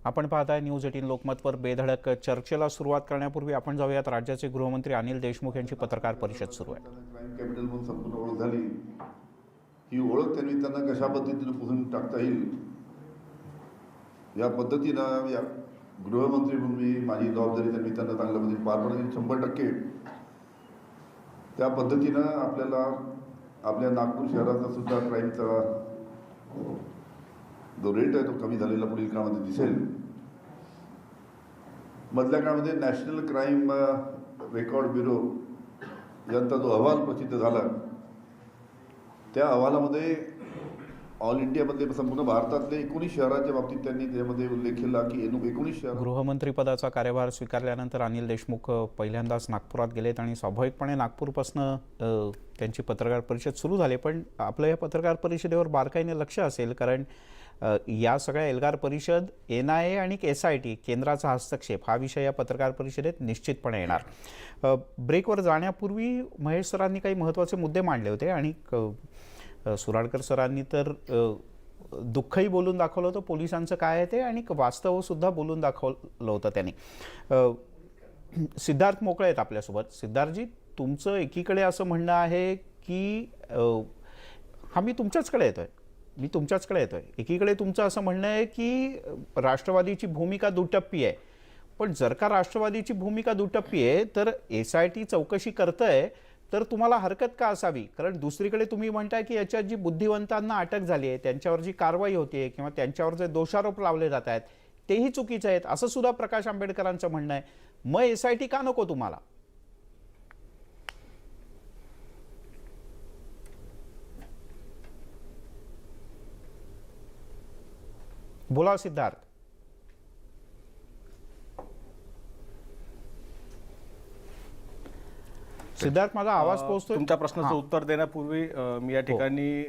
आपण पाहताय न्यूज 18 लोकमतवर बेधडक. चर्चेला सुरुवात करण्यापूर्वी आपण जाऊयात. राज्याचे गृहमंत्री अनिल देशमुख यांची पत्रकार परिषद सुरू आहे. क्राईम कॅपिटल म्हणून संपूर्ण ओळख झाली. ही ओळख त्यांनी त्यांना कशा पद्धतीने पुढून टाकता येईल या पद्धतीनं या गृहमंत्री म्हणून मी माझी जबाबदारी त्यांनी त्यांना चांगल्या पद्धतीने पार पडली. 100% त्या पद्धतीनं आपल्याला आपल्या नागपूर शहराचा सुद्धा क्राईमचा जो रेट आहे तो कमी झालेला पुढील काळामध्ये दिसेल. मधल्या काळामध्ये नॅशनल क्राईम रेकॉर्ड ब्युरो यांचा जो अहवाल प्रसिद्ध झाला त्या अहवालामध्ये ऑल इंडियामध्ये संपूर्ण भारतातले 19 शहरांच्या बाबतीत त्यांनी त्यामध्ये उल्लेख केला की 19 शहर. गृहमंत्रीपदाचा कार्यभार स्वीकारल्यानंतर अनिल देशमुख पहिल्यांदाच नागपुरात गेलेत आणि स्वाभाविकपणे नागपूरपासून त्यांची पत्रकार परिषद सुरू झाली. पण आपलं या पत्रकार परिषदेवर बारकाईने लक्ष असेल कारण या सगळ्या एल्गार परिषद, NIA आणि SIT केंद्राचा हस्तक्षेप हा विषय या पत्रकार परिषदेत निश्चितपणे येणार. ब्रेकवर जाण्यापूर्वी महेश सरांनी काही महत्त्वाचे मुद्दे मांडले होते आणि सुराडकर सरांनी तर दुःखही बोलून दाखवलं होतं पोलिसांचं काय आहे ते आणि वास्तवसुद्धा बोलून दाखवलं होतं त्यांनी. सिद्धार्थ मोकळे आहेत आपल्यासोबत. सिद्धार्थजी, तुमचं एकीकडे असं म्हणणं आहे की मी तुमच्याचकडे येतोय. एकीकडे तुमचं असं म्हणणं आहे की राष्ट्रवादीची भूमिका दुटप्पी आहे. पण जर का राष्ट्रवादीची भूमिका दुटप्पी आहे तर SIT चौकशी करतंय तर तुम्हाला हरकत का असावी? कारण दुसरीकडे तुम्ही म्हणताय की याच्यात जी बुद्धिवंतांना अटक झाली आहे, त्यांच्यावर जी कारवाई होते किंवा त्यांच्यावर जे दोषारोप लावले जात आहेत तेही चुकीचे आहेत असं सुद्धा प्रकाश आंबेडकरांचं म्हणणं आहे. मग SIT का नको तुम्हाला? बोला सिद्धार्थ. सिद्धार्थ, माझा आवाज पोहोचतोय? तुमच्या प्रश्नाचं उत्तर देण्यापूर्वी मी या ठिकाणी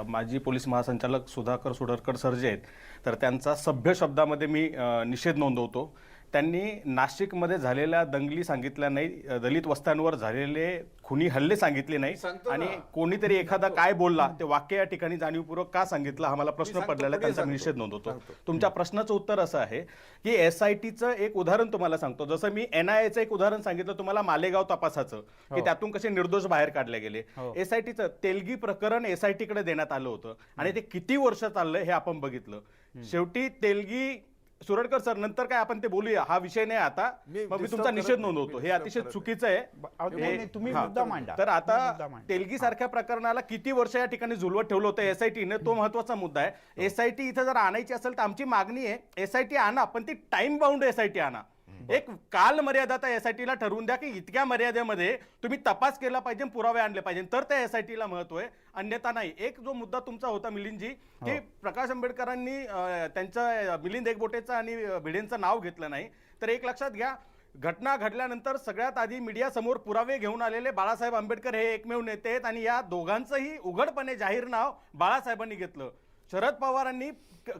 माजी पोलीस महासंचालक सुधाकर सुडरकर सर जे आहेत तर त्यांचा सभ्य शब्दामध्ये मी निषेध नोंदवतो. त्यांनी नाशिकमध्ये झालेल्या दंगली सांगितल्या नाही, दलित वस्त्यांवर झालेले खुनी हल्ले सांगितले नाही आणि कोणीतरी एखादा काय बोलला ते वाक्य या ठिकाणी जाणीवपूर्वक का सांगितलं हा मला प्रश्न पडलेला आहे. त्यांचा निषेध नोंदवतो. तुमच्या प्रश्नाचं उत्तर असं आहे की SITचं एक उदाहरण तुम्हाला सांगतो. जसं मी NIAचं एक उदाहरण सांगितलं तुम्हाला मालेगाव तपासाचं की त्यातून कसे निर्दोष बाहेर काढले गेले. SITचं तेलगी प्रकरण SITकडे देण्यात आलं होतं आणि ते किती वर्ष चाललंय हे आपण बघितलं. शेवटी तेलगी सुरडकर सर नंतर काय आपण ते बोलूया, हा विषय नाही आता. मग मी तुमचा निषेध नोंदवतो. हे अतिशय चुकीचं आहे. तुम्ही मुद्दा मांडा. तर आता तेलगी सारख्या प्रकरणाला किती वर्ष या ठिकाणी झुलवत ठेवलं होतं SITने, तो महत्वाचा मुद्दा आहे. SIT इथं जर आणायची असेल तर आमची मागणी आहे SIT आणा, पण ती टाइम बाउंड SIT आणा. एक काल मर्यादा त्या SITला ठरवून द्या की इतक्या मर्यादेमध्ये तुम्ही तपास केला पाहिजे, पुरावे आणले पाहिजे, तर त्या SITला महत्व आहे, अन्यथा नाही. एक जो मुद्दा तुमचा होता मिलिंदजी की प्रकाश आंबेडकरांनी त्यांचं मिलिंद एकबोटेचं आणि भिडेंचं नाव घेतलं नाही. तर एक लक्षात घ्या, घटना घडल्यानंतर सगळ्यात आधी मीडिया समोर पुरावे घेऊन आलेले बाळासाहेब आंबेडकर हे एकमेव नेते आहेत आणि या दोघांचंही उघडपणे जाहीर नाव बाळासाहेबांनी घेतलं. शरद पवारांनी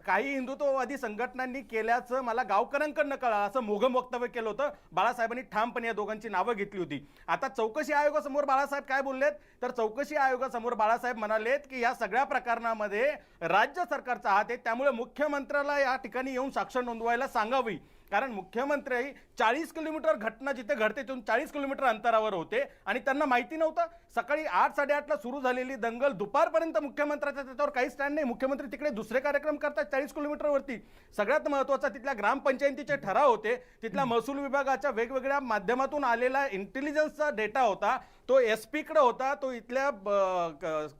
काही हिंदुत्ववादी संघटनांनी केल्याचं मला गावकऱ्यांकडनं कळलं असं मोघम वक्तव्य केलं होतं. बाळासाहेबांनी ठामपणे या दोघांची नावं घेतली होती. आता चौकशी आयोगासमोर बाळासाहेब काय बोललेत तर चौकशी आयोगासमोर बाळासाहेब म्हणालेत की या सगळ्या प्रकरणामध्ये राज्य सरकारचा हात आहे, त्यामुळे मुख्यमंत्र्याला या ठिकाणी येऊन साक्ष नोंदवायला सांगावी. कारण मुख्यमंत्री 40 किलोमीटर घटना जिथे घडते तिथून 40 किलोमीटर अंतरावर होते आणि त्यांना माहिती नव्हतं. सकाळी 8-8:30ला सुरू झालेली दंगल दुपारपर्यंत मुख्यमंत्र्याचा त्याच्यावर काही स्टँड नाही. मुख्यमंत्री तिकडे दुसरे कार्यक्रम करतात 40 किलोमीटरवरती. सगळ्यात महत्त्वाचा तिथल्या ग्रामपंचायतीचे ठराव होते, तिथल्या महसूल विभागाच्या वेगवेगळ्या माध्यमातून आलेला इंटेलिजन्सचा डेटा होता. तो SP कडे होता, तो इथल्या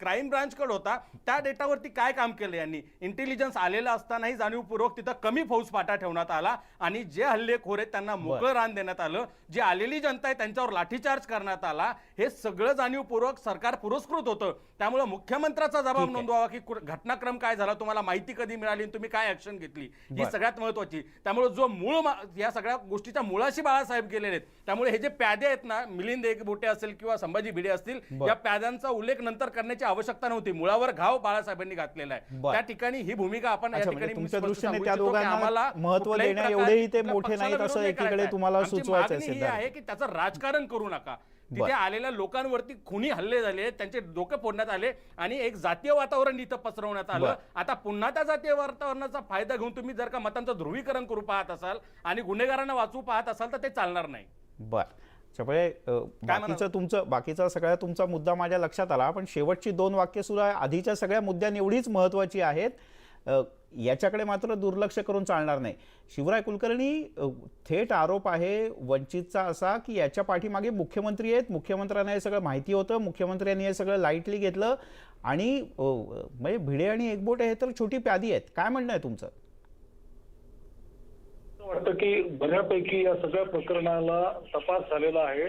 क्राईम ब्रांचकडे होता. त्या डेटावरती काय काम केलं यांनी? इंटेलिजन्स आलेला असतानाही जाणीवपूर्वक तिथं कमी फौजफाटा ठेवण्यात आला आणि जे हल्लेखोर आहेत त्यांना मोकळं रान देण्यात आलं. जी आलेली जनता आहे त्यांच्यावर लाठीचार्ज करण्यात आला. हे सगळं जाणीवपूर्वक सरकार पुरस्कृत होतं. त्यामुळे मुख्यमंत्र्याचा जबाब नोंदवावा की घटनाक्रम काय झाला, तुम्हाला माहिती कधी मिळाली आणि तुम्ही काय ऍक्शन घेतली, ही सगळ्यात महत्वाची. त्यामुळे जो मूळ या सगळ्या गोष्टीच्या मुळाशी बाळासाहेब गेलेले आहेत. त्यामुळे हे जे प्यादे आहेत ना, मिलिंद एकबोटे असेल किंवा संभाजी भिडे असतील, या प्याद्यांचा उल्लेख नंतर करण्याची आवश्यकता नव्हती. मुळावर घाव बाळासाहेबांनी घातलेला आहे. त्या ठिकाणी ही भूमिका आपण या ठिकाणी तुमच्या स्पष्ट दृष्टीने सांगू त्या इच्छितो की दोघांना आम्हाला महत्त्व कुठल्याही देण्या प्रकारे एवढेही ते कुठल्या मोठे पक्षाला नाहीत असं विरोध नाही एकीकडे करायचा. तुम्हाला आमची सुचवायचं मागणी ही सिद्धार्थ. आहे की त्याचं राजकारण करू नका. तिथे आलेल्या लोकांवरती खुनी हल्ले झाले, त्यांचे डोके फोडण्यात आले आणि एक जातीय वातावरण इथं पसरवण्यात आलं. आता पुन्हा त्या जातीय वातावरणाचा फायदा घेऊन तुम्ही जर का मतांचं ध्रुवीकरण करू पाहत असाल आणि गुन्हेगारांना वाचवू पाहत असाल तर ते चालणार नाही. बाकीचा सगळा तुमचा मुद्दा माझ्या लक्षात आला, पण शेवटची 2 वाक्य सुद्धा आधीच्या सगळ्या मुद्द्यांनी एवढीच महत्वाची आहेत. याच्याकडे मात्र दुर्लक्ष करून चालणार नाही. शिवराय कुलकर्णी, थेट आरोप आहे वंचितचा असा की याच्या पाठीमागे मुख्यमंत्री आहेत, मुख्यमंत्र्यांना हे सगळं माहिती होतं, मुख्यमंत्र्यांनी हे सगळं लाईटली घेतलं आणि म्हणजे भिडे आणि एकबोटे हे तर छोटी प्यादी आहेत. काय म्हणणं आहे तुमचं? वाटतं की बऱ्यापैकी या सगळ्या प्रकरणाला तपास झालेला आहे,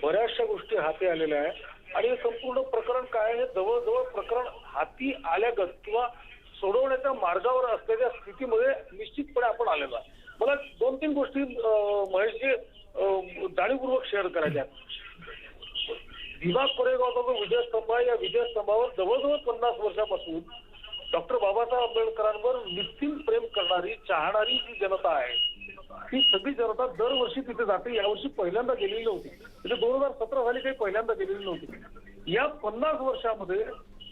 बऱ्याचशा गोष्टी हाती आलेल्या आहेत आणि संपूर्ण प्रकरण काय आहे, जवळजवळ प्रकरण हाती आल्यागत किंवा सोडवण्याच्या मार्गावर असलेल्या स्थितीमध्ये निश्चितपणे आपण आलेलो आहे. मला 2-3 गोष्टी महेशजी जाणीवपूर्वक शेअर करायच्या. भीमा कोरेगावचा जो विजयस्तंभ आहे, या विजयस्तंभावर जवळजवळ 50 वर्षापासून डॉक्टर बाबासाहेब आंबेडकरांवर निस्सीम प्रेम करणारी, चाहणारी जी जनता आहे, ती सगळी जनता दरवर्षी तिथे जाते. यावर्षी पहिल्यांदा गेलेली नव्हती, म्हणजे 2017 साली काही पहिल्यांदा गेलेली नव्हती. या 50 वर्षामध्ये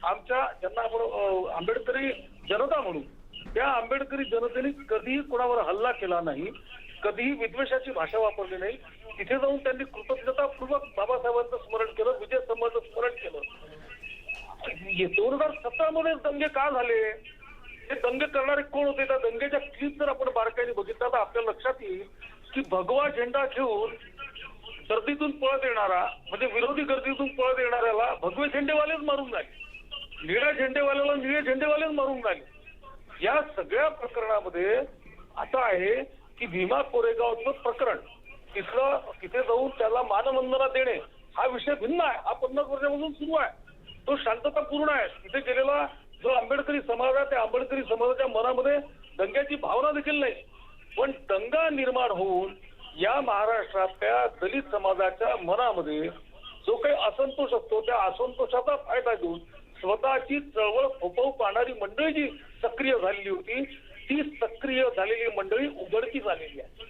आमच्या ज्यांना आपण आंबेडकरी जनता म्हणू, त्या आंबेडकरी जनतेने कधीही कोणावर हल्ला केला नाही, कधीही विद्वेषाची भाषा वापरली नाही. तिथे जाऊन त्यांनी कृतज्ञतापूर्वक बाबासाहेबांचं स्मरण केलं, विजयस्तंभाचं स्मरण केलं. 2017 मध्ये दंगे का झाले, हे दंगे करणारे कोण होते, त्या दंगेच्या क्लिप जर आपण बारकाईने बघितलं तर आपल्या लक्षात येईल की भगवा झेंडा घेऊन गर्दीतून पळत येणारा, म्हणजे विरोधी गर्दीतून पळत येणाऱ्याला भगवे झेंडेवालेच मारून झाले, निळ्या झेंडेवाल्याला निळे झेंडेवालेच मारून झाले. या सगळ्या प्रकरणामध्ये असं आहे की भीमा कोरेगावचं प्रकरण तिथे जाऊन त्याला मानवंदना देणे हा विषय भिन्न आहे. हा 50 वर्षापासून सुरू आहे, तो शांततापूर्ण आहे. तिथे गेलेला जो आंबेडकरी समाज आहे, त्या आंबेडकरी समाजाच्या मनामध्ये दंग्याची भावना देखील नाही. पण दंगा निर्माण होऊन या महाराष्ट्रातल्या दलित समाजाच्या मनामध्ये जो काही असंतोष असतो, त्या असंतोषाचा फायदा घेऊन स्वतःची चळवळ फोफावू पाहणारी मंडळी जी सक्रिय झालेली होती, ती सक्रिय झालेली मंडळी उघडकीस आलेली आहे.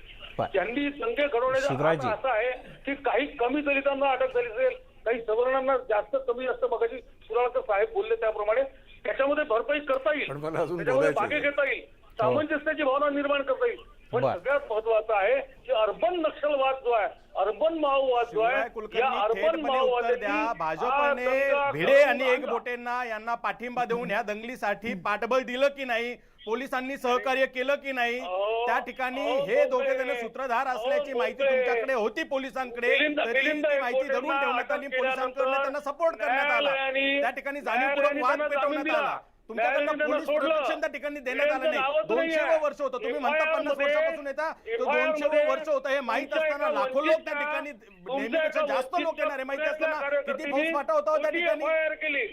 त्यांनी दंगे घडवण्याचा असं आहे की काही कमी दलितांना अटक झाली असेल, काही सवर्णांना जास्त कमी जास्त मगाशी सुराळकर साहेब बोलले त्याप्रमाणे त्याच्यामध्ये भरपाई करता येईल, त्याच्यामध्ये भागे घेता येईल, सामंजस्याची भावना निर्माण करता येईल. पण सगळ्यात महत्वाचं आहे की अर्बन नक्षलवाद जो आहे, अर्बन माओवाद जो आहे, या अर्बन माओवादाला भाजपने भिडे आणि एकबोटेंना यांना पाठिंबा देऊन या दंगलीसाठी पाठबळ दिलं की नाही, पोलिसांनी सहकार्य केलं की नाही, त्या ठिकाणी हे दोघे जण सूत्रधार असल्याची माहिती तुमच्याकडे होती पोलिसांकडे, तरी ती माहिती धरून ठेवण्यात आली, पोलिसांकडून त्यांना सपोर्ट करण्यात आला, त्या ठिकाणी जाणीवपूर्वक वाद पेटवण्यात आला. तुमच्याकडनं पोलीस प्रोटेक्शन त्या ठिकाणी देण्यात आलं नाही. 200 वर्ष होतं, तुम्ही म्हणता 50 वर्षापासून येता, तो 200 वर्ष होतं हे माहित असताना लाखो लोक त्या ठिकाणी, नेहमीपेक्षा जास्त लोक येणार हे माहिती असताना किती फौजफाटा होता त्या ठिकाणी.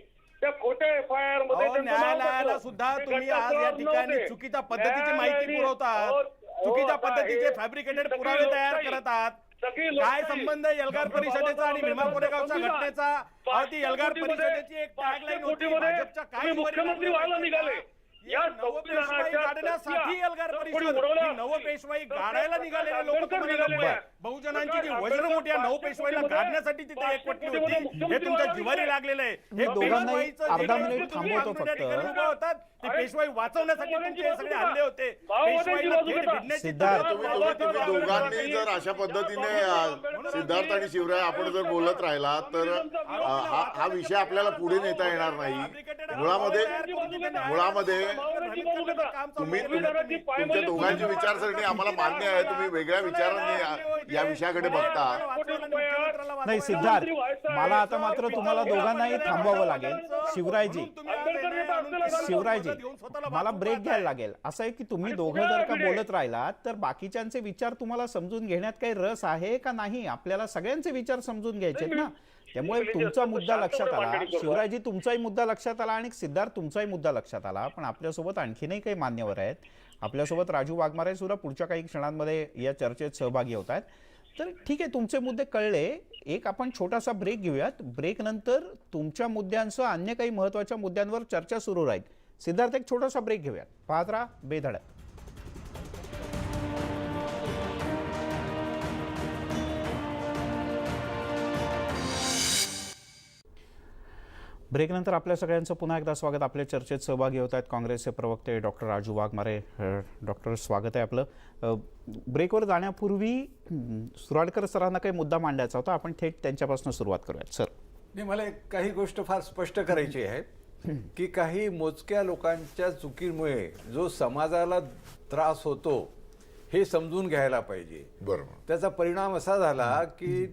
त्या खोट्या FIR मध्ये न्यायालयाला सुद्धा तुम्ही आज या ठिकाणी चुकीच्या पद्धतीची माहिती पुरवतात, चुकीच्या पद्धतीचे फॅब्रिकेटेड पुरावे तयार करत आहात. काय संबंध एल्गार परिषदेचा आणि भीमा कोरेगावच्या घटनेचा? ती एल्गार परिषदेची एक टॅगलाईन होती, भाजपच्या काही मुख्यमंत्री व्हायला निघाले. या नवपेशवाई काढण्यासाठी एल्गार परिषद, नवपेशवाई गाडायला निघालेले लोक तुम्हाला, बहुजनांची जी वज्रमूठ या नवपेशवाईला काढण्यासाठी तिथे एकवटली होती, हे तुमच्या जिव्हारी लागलेलं आहे. हे पेशवाईचं अर्धा मिनिट थांबवतो फक्त. उभं होतात ते पेशवाई वाचवण्यासाठी तुमचे सगळे हल्ले होते. पेशवाईला थेट भिडण्याची सिद्धार्थ, तुम्ही दोघांनी जर अशा पद्धतीने सिद्धार्थ आणि शिवराय आपण जर बोलत राहिला तर हा विषय आपल्याला पुढे नेता येणार नाही. मुळामध्ये तुमची बाजू घेता. काम चालू तुम्ही आहे. संविधानाची तुमच्या पायमल्ली दोघांची तुम्ही विचारसरणी करा. आम्हाला मान्य आहे. तुम्ही वेगळ्या विचारांनी या विषयाकडे बघता. नाही सिद्धार्थ, मला आता मात्र तुम्हाला दोघांनाही थांबवावं लागेल. शिवरायजी, मला ब्रेक घ्यायला लागेल. असं आहे की तुम्ही दोघं जर का बोलत राहिलात तर बाकीच्यांचे विचार तुम्हाला समजून घेण्यात काही रस आहे का नाही? आपल्याला सगळ्यांचे विचार समजून घ्यायचे ना. त्यामुळे तुमचा मुद्दा लक्षात आला, शिवरायजी तुमचाही मुद्दा लक्षात आला आणि सिद्धार्थ तुमचाही मुद्दा लक्षात आला. पण आपल्यासोबत आणखीनही काही मान्यवर आहेत. आपल्यासोबत राजू वाघमारे सुद्धा पुढच्या काही क्षणांमध्ये या चर्चेत सहभागी होत आहेत. तर ठीक आहे, तुमचे मुद्दे कळले. एक आपण छोटासा ब्रेक घेऊयात. ब्रेक नंतर तुमच्या मुद्द्यांसह अन्य काही महत्त्वाच्या मुद्द्यांवर चर्चा सुरू राहील. सिद्धार्थ, एक छोटासा ब्रेक घेऊयात. पाहत राहा बेधडक. ब्रेकनंतर आपल्या सगळ्यांचं पुन्हा एकदा स्वागत. आपल्या चर्चेत सहभागी होत आहेत काँग्रेसचे प्रवक्ते डॉक्टर राजू वाघमारे. डॉक्टर, स्वागत आहे आपलं. ब्रेकवर जाण्यापूर्वी सुराडकर सरांना काही मुद्दा मांडायचा होता. आपण थेट त्यांच्यापासून सुरुवात करूयात. सर, नाही, मला काही गोष्ट फार स्पष्ट करायची आहे की काही मोजक्या लोकांच्या चुकीमुळे जो समाजाला त्रास होतो हे समजून घ्यायला पाहिजे. बरोबर. त्याचा परिणाम असा झाला की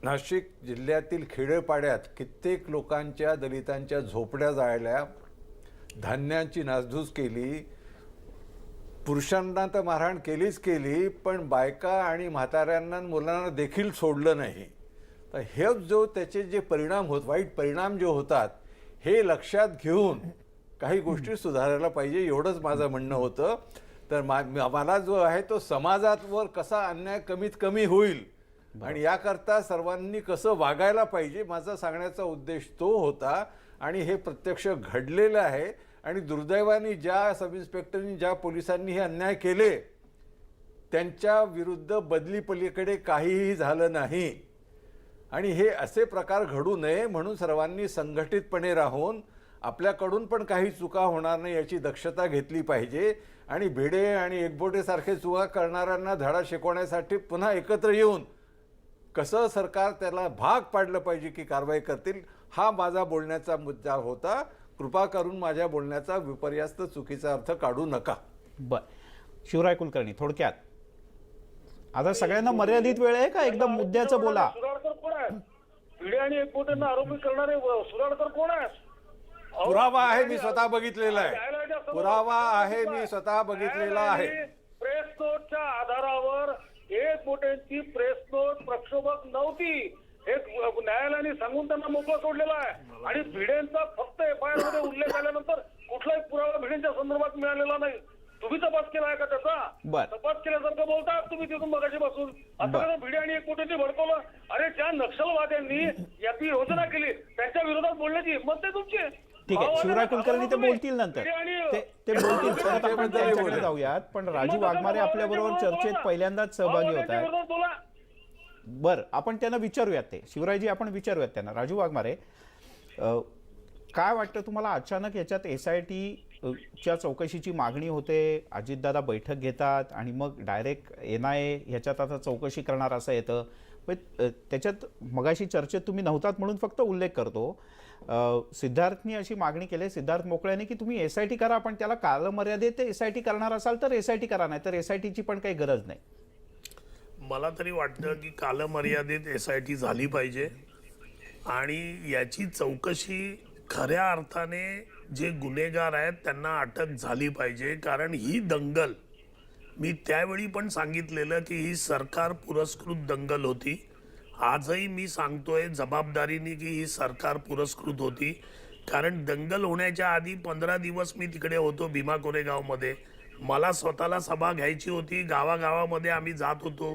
नाशिक जिल्ह्यातील खेडेपाड्यात कित्येक लोकांच्या, दलितांच्या झोपड्या जाळल्या, धान्यांची नासधूस केली. पुरुषांना तर मारहाण केलीच केली, पण बायका आणि म्हाताऱ्यांना, मुलांना देखील सोडलं नाही. तर हे जो त्याचे जे परिणाम वाईट परिणाम जे होतात हे लक्षात घेऊन काही गोष्टी सुधारायला पाहिजे, एवढंच माझं म्हणणं होतं. तर मला जो आहे तो समाजावर कसा अन्याय कमीत कमी होईल आणि याकरता सर्वांनी कसं वागायला पाहिजे, माझा सांगण्याचा उद्देश तो होता. आणि हे प्रत्यक्ष घडलेलं आहे. आणि दुर्दैवाने ज्या सब इन्स्पेक्टरनी, ज्या पोलिसांनी हे अन्याय केले त्यांच्या विरुद्ध बदली पलीकडे काहीही झालं नाही. आणि हे असे प्रकार घडू नये म्हणून सर्वांनी संघटितपणे राहून आपल्याकडून पण काही चुका होणार नाही याची दक्षता घेतली पाहिजे. आणि भिडे आणि एकबोटेसारखे चुका करणाऱ्यांना धडा शिकवण्यासाठी पुन्हा एकत्र येऊन कसं सरकार त्याला भाग पाडलं पाहिजे की कारवाई करतील, हा माझा बोलण्याचा मुद्दा होता. कृपा करून माझ्या बोलण्याचा विपर्यास्त चुकीचा अर्थ काढू नका. बर, शिवराय कुलकर्णी, थोडक्यात आता सगळ्यांना मर्यादित वेळ आहे का? एकदम मुद्द्याचं बोला. सुराडकर कोण आहे? भिडे आणि एकबोटेंना आरोपी करणारे सुराडकर कोण आहे? पुरावा आहे, मी स्वतः बघितलेला आहे. पुरावा आहे, मी स्वतः बघितलेला आहे. प्रेस नोटच्या आधारावर एकबोटेंची प्रेस नोट प्रक्षोभक नव्हती हे न्यायालयाने सांगून त्यांना मोकळं सोडलेलं आहे. आणि भिडेंचा फक्त FIR मध्ये उल्लेख आल्यानंतर कुठलाही पुरावा भिडेंच्या संदर्भात मिळालेला नाही. तुम्ही तपास केलाय का त्याचा? बर. तपास केल्यासारखं बोलता तुम्ही तिथून मगाशी बसून. आता कसं भिडे आणि एकबोटेंनी भडकवलं? अरे ज्या नक्षलवाद्यांनी याची योजना केली त्यांच्या विरोधात बोलण्याची हिंमत नाही तुमची. ठीक आहे, शिवराय कुलकर्णी ते बोलतील नंतर, ते बोलतील. परत आपण त्यांच्याकडे जाऊयात. पण राजू वाघमारे आपल्या बरोबर चर्चेत पहिल्यांदाच सहभागी होत आहेत. बरं, आपण त्यांना विचारूयात. ते शिवरायजी, आपण विचारूयात त्यांना. राजू वाघमारे, काय वाटतं तुम्हाला? अचानक याच्यात SIT च्या चौकशीची मागणी होते, अजितदादा बैठक घेतात आणि मग डायरेक्ट NIA ह्याच्यात आता चौकशी करणार असं येतं. त्याच्यात मगाशी चर्चेत तुम्ही नव्हतात म्हणून फक्त उल्लेख करतो. सिद्धार्थनी अशी मागणी केली, सिद्धार्थ मोकळ्याने, की तुम्ही SIT करा, पण त्याला कालमर्यादेत SIT करणार असाल तर SIT करा, नाही तर SITची पण काही गरज नाही. मला तरी वाटतं की कालमर्यादेत SIT झाली पाहिजे आणि याची चौकशी खऱ्या अर्थाने जे गुन्हेगार आहेत त्यांना अटक झाली पाहिजे. कारण ही दंगल, मी त्यावेळी पण सांगितलेलं की ही सरकार पुरस्कृत दंगल होती. आजही मी सांगतोय जबाबदारीने की ही सरकार पुरस्कृत होती. कारण दंगल होण्याच्या आधी 15 दिवस मी तिकडे होतो भीमा कोरेगावमध्ये. मला स्वतःला सभा घ्यायची होती. गावागावामध्ये आम्ही जात होतो.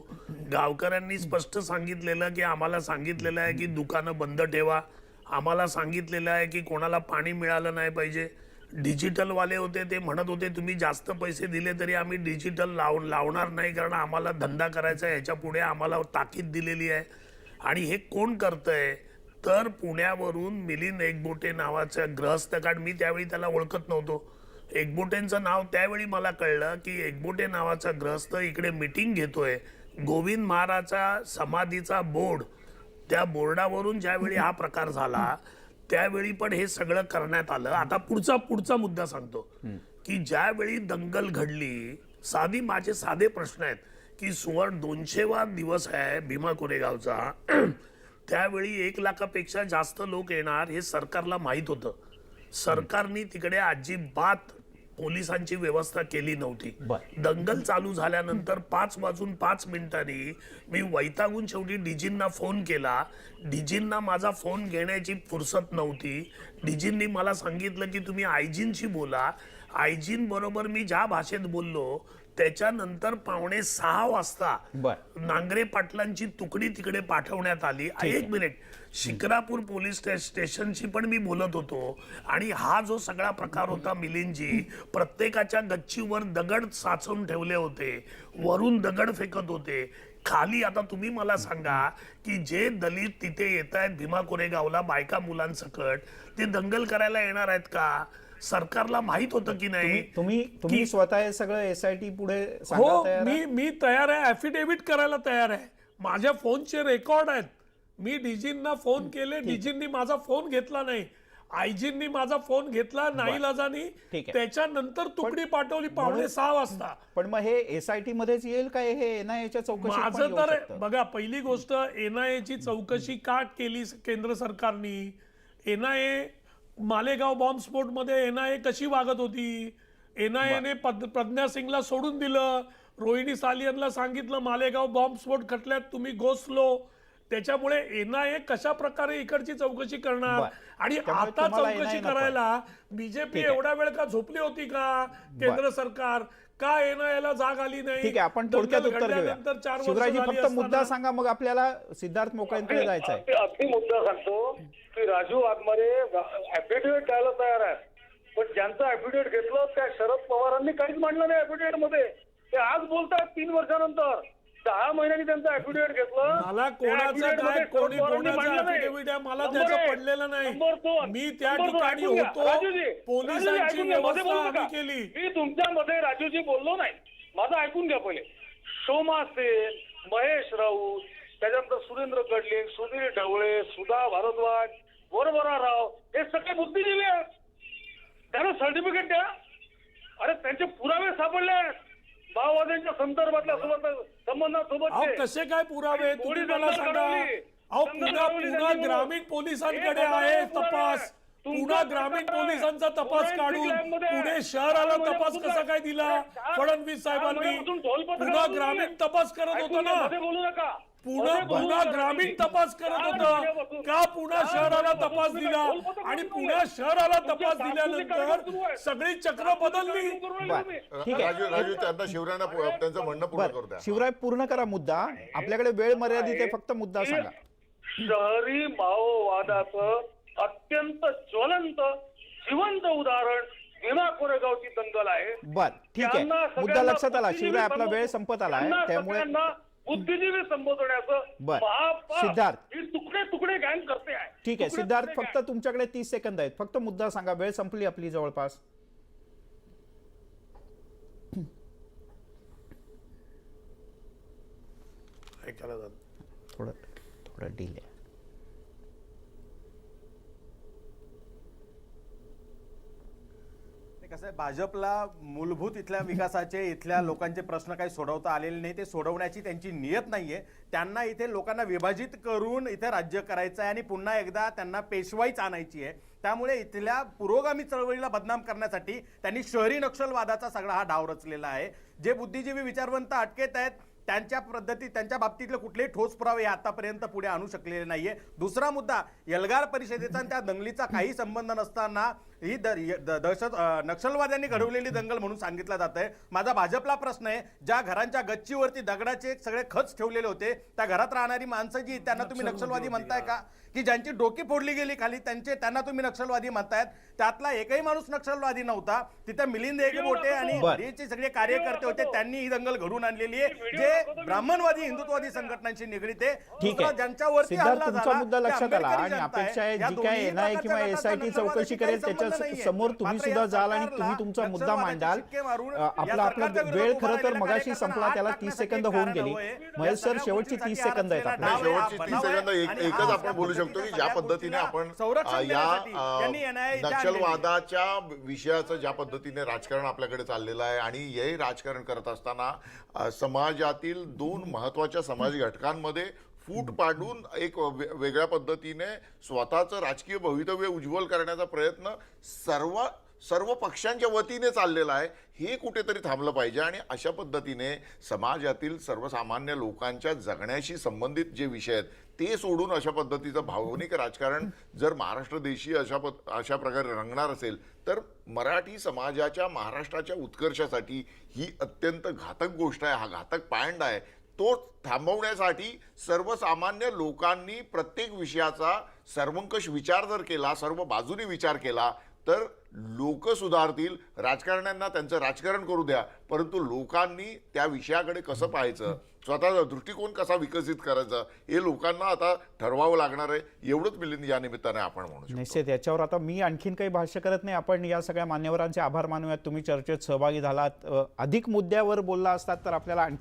गावकऱ्यांनी स्पष्ट सांगितलेलं की आम्हाला सांगितलेलं आहे की दुकानं बंद ठेवा, आम्हाला सांगितलेलं आहे की कोणाला पाणी मिळालं नाही पाहिजे. डिजिटलवाले होते, ते म्हणत होते तुम्ही जास्त पैसे दिले तरी आम्ही डिजिटल लावणार नाही कारण आम्हाला धंदा करायचा आहे. ह्याच्या पुढे आम्हाला ताकीद दिलेली आहे. आणि हे कोण करतंय तर पुण्यावरून मिलिंद एकबोटे नावाचा ग्रहस्थ, कारण मी त्यावेळी त्याला ओळखत नव्हतो. एकबोटेंचं नाव त्यावेळी मला कळलं की एकबोटे नावाचा ग्रहस्थ इकडे मीटिंग घेतोय. गोविंद महाराजचा समाधीचा बोर्ड, त्या बोर्डावरून ज्यावेळी हा प्रकार झाला त्यावेळी पण हे सगळं करण्यात आलं. आता पुढचा मुद्दा सांगतो की ज्यावेळी दंगल घडली, माझे साधे प्रश्न आहेत की सुवर्ण 200वा दिवस आहे भीमा कोरेगावचा, त्यावेळी 1 लाखापेक्षा जास्त लोक येणार हे सरकारला माहीत होतं. सरकारने तिकडे अजिबात पोलिसांची व्यवस्था केली नव्हती. दंगल चालू झाल्यानंतर 5:05 मी वैतागून शेवटी डीजींना फोन केला. डीजींना माझा फोन घेण्याची फुरसत नव्हती. डीजींनी मला सांगितलं की तुम्ही आयजींशी बोला. आयजींबरोबर मी ज्या भाषेत बोललो त्याच्यानंतर 5:45 वाजता नांगरे पाटलांची तुकडी तिकडे पाठवण्यात आली. 1 मिनिट, शिक्रापूर पोलीस स्टेशनशी पण मी बोलत होतो. आणि हा जो सगळा प्रकार होता मिलिंदजी, प्रत्येकाच्या गच्चीवर दगड साचवून ठेवले होते, वरून दगड फेकत होते, खाली. आता तुम्ही मला सांगा की जे दलित तिथे येत आहेत भीमा कोरेगावला बायका मुलांसकट, ते दंगल करायला येणार आहेत का? सरकारला माहित होतं की नाही? तुम्ही स्वतः हे सगळं SIT पुढे सांगायला हो, तयार आहे? मी तयार आहे, ऍफिडेव्हिट करायला तयार आहे. माझ्या फोनचे रेकॉर्ड आहेत. मी डीजींना फोन केले, डीजींनी माझा फोन घेतला नाही. आयजींनी माझा फोन घेतला नाईलाजानी, त्याच्यानंतर तुकडी पाठवली 5:45 वाजता. पण मग हे SIT मध्येच येईल काय, हे NIAच्या चौकशीत पण माझं येऊ तर शकतं? बघा, पहिली गोष्ट, NIAची चौकशी का केली केंद्र सरकारनी? NIA मालेगाव बॉम्बस्फोटमध्ये NIA कशी वागत होती? NIAने प्रज्ञा सिंगला सोडून दिलं, रोहिणी सालियनला सांगितलं मालेगाव बॉम्बस्फोट खटल्यात तुम्ही घोसलो. त्याच्यामुळे NIA कशा प्रकारे इकडची चौकशी करणार? आणि आता चौकशी करायला बीजेपी एवढा वेळ का झोपली होती का? केंद्र सरकार का NIAला जाग आली नाही? ठीक आहे, आपण थोडक्यात उत्तर देऊया. शिवराजी, फक्त मुद्दा सांगा, मग आपल्याला सिद्धार्थ मोकळेंकडे जायचं आहे. अगदी मुद्दा सांगतो की राजू वाघमारे ऍफिडेव्हिट द्यायला तयार आहे, पण ज्यांचं ऍफिडेव्हिट घेतलं त्या शरद पवारांनी काहीच मांडलं नाही ऍफिडेव्हिट मध्ये. ते आज बोलतात 3 वर्षानंतर. 10 महिन्यांनी त्यांचं ऍफिडेव्हिट घेतलं. मला कोणाचं काय, कोणी कोणाचं ऍफिडेव्हिट आहे मला त्याचं पडलेलं नाही. मी त्या ठिकाणी होतो, पोलिसांची व्यवस्था आम्ही केली. मी तुमच्यामध्ये राजूजी बोललो नाही, माझं ऐकून घ्या पहिले. शोमा सेन, महेश राऊत, त्याच्यानंतर सुरेंद्र कडलिंग, सुधीर ढवळे, सुधा भारद्वाज, वरवरा राव, हे सगळे बुद्धिजीवी आहेत. त्यांना सर्टिफिकेट द्या. अरे त्यांचे पुरावे सापडले आहेत माओवाद्यांच्या संदर्भातल्या संबंधासोबत. कसे काय पुरावे तुम्ही मला सांगा. अहो, पुन्हा ग्रामीण पोलिसांकडे आहे तपास. पुन्हा ग्रामीण पोलिसांचा तपास काढून पुणे शहराला तपास कसा काय दिला फडणवीस साहेबांनी? पुन्हा ग्रामीण तपास करत होतं ना, बोलू नका. पुन्हा ग्रामीण तपास करत होतं का? पुन्हा शहराला तपास दिला आणि पुण्या शहराला तपास दिल्यानंतर सगळी चक्र बदलली. ठीक आहे, राजू त्यांना शिवरायांना त्यांचं म्हणणं पूर्ण करू द्या. शिवराय, पूर्ण करा मुद्दा. आपल्याकडे वेळ मर्यादित आहे, फक्त मुद्दा सांगा. शहरी माओवादाचं अत्यंत ज्वलंत जिवंत उदाहरण भीमा कोरेगावची दंगल आहे. बर, ठीक आहे, मुद्दा लक्षात आला. शिवराय, आपला वेळ संपत आलाय, त्यामुळे बुद्धिजीवी संबोधण्याचं सिद्धार्थ, ही तुकडे तुकडे गँग करते आहे. ठीक आहे सिद्धार्थ, फक्त तुमच्याकडे 30 सेकंद आहेत, फक्त मुद्दा सांगा. वेळ संपली आपली जवळपास. थोडं डिले. कसं आहे, भाजपला मूलभूत इथल्या विकासाचे, इथल्या लोकांचे प्रश्न काही सोडवता आलेले नाही. ते सोडवण्याची त्यांची नियत नाहीये. त्यांना इथे लोकांना विभाजित करून इथे राज्य करायचं आहे आणि पुन्हा एकदा त्यांना पेशवाईच आणायची आहे. त्यामुळे इथल्या पुरोगामी चळवळीला बदनाम करण्यासाठी त्यांनी शहरी नक्षलवादाचा सगळा हा डाव रचलेला आहे. जे बुद्धिजीवी विचारवंत अटकेत आहेत त्यांच्या बाबतीतले कुठलेही ठोस पुरावे आतापर्यंत पुढे आणू शकलेले नाहीये. दुसरा मुद्दा, एल्गार परिषदेचा आणि त्या दंगलीचा काही संबंध नसताना ही दहशत नक्षलवाद्यांनी घडवलेली दंगल म्हणून सांगितलं जात आहे. माझा भाजपला प्रश्न आहे, ज्या घरांच्या गच्चीवरती दगडाचे सगळे खच ठेवलेले होते, त्या घरात राहणारी माणसं जी त्यांना तुम्ही नक्षलवादी म्हणताय का? की ज्यांची डोकी फोडली गेली खाली त्यांना तुम्ही नक्षलवादी म्हणतायत? त्यातला एकही माणूस नक्षलवादी नव्हता. तिथे मिलिंद एकबोटे आणि हरियाचे सगळे कार्यकर्ते होते, त्यांनी ही दंगल घडवून आणलेली आहे. जे ब्राह्मणवादी हिंदुत्ववादी संघटनांशी निगडीत आहे. ठीक दुसरा आहे ज्यांच्यावरती सिद्धार्थ, हल्ला तुमचा झाला, मुद्दा ते लक्षात आला आंबेडकरी आणि जनता आहे. अपेक्षा आहे या जी काय दोन्ही एनआयए किंवा प्रकारच्या एसआयटी गटाचा चौकशी नक्षलवादाशी करेल काही त्याच्या संबंध नाहीये. समोर तुम्ही मात्र सुद्धा या जाल आणि सरकारला तुम्ही तुमचा मुद्दा नक्षलवादाचे मांडाल. शिक्के मारून आपला या सरकारच्या वेळ विरोधात खरं तर उभा मगाशी राहिलेल्या संपला, त्याला कार्यकर्त्यांना 30 सेकंद होऊन गेली. महेश सर, शेवटची 30 सेकंद आहेत आपल्याला. डाव आहे, हा शेवटची 30 बनाव आहे. सेकंद आणि एकच हा आपण बोलू शकतो की ज्या पद्धतीने आपण संरक्षण देण्यासाठी त्यांनी या NIA इथे आणलेली. नक्षलवादाच्या विषयाचं ज्या पद्धतीने राजकारण आपल्याकडे चाललेलं आहे आणि हे राजकारण करत असताना समाजातील 2 महत्वाच्या समाज घटकांमध्ये फूट पाडून एक वेगळ्या पद्धतीने स्वतःचं राजकीय भवितव्य उज्ज्वल करण्याचा प्रयत्न सर्व पक्षांच्या वतीने चाललेला आहे. हे कुठेतरी थांबलं पाहिजे आणि अशा पद्धतीने समाजातील सर्वसामान्य लोकांच्या जगण्याशी संबंधित जे विषय आहेत ते सोडून अशा पद्धतीचं भावनिक राजकारण जर महाराष्ट्र देशी अशा प्रकारे रंगणार असेल तर मराठी समाजाच्या, महाराष्ट्राच्या उत्कर्षासाठी ही अत्यंत घातक गोष्ट आहे. हा घातक पायंडा आहे. तो थांबवण्यासाठी सर्वसामान्य लोकांनी प्रत्येक विषयाचा सर्वंकष विचार जर केला, सर्व बाजूने विचार केला तर लोक सुधारतील. राजकारण्यांना त्यांचं राजकारण करू द्या, परंतु लोकांनी त्या विषयाकडे कसं पाहायचं, स्वतःचा दृष्टिकोन कसा विकसित करायचा हे लोकांना आता ठरवावं लागणार आहे. एवढंच मिलिंद या निमित्ताने आपण म्हणू शकतो. निश्चित याच्यावर आता मी आणखीन काही भाष्य करत नाही. आपण या सगळ्या मान्यवरांचे आभार मानूयात. तुम्ही चर्चेत सहभागी झालात. अधिक मुद्द्यावर बोलला असतात तर आपल्याला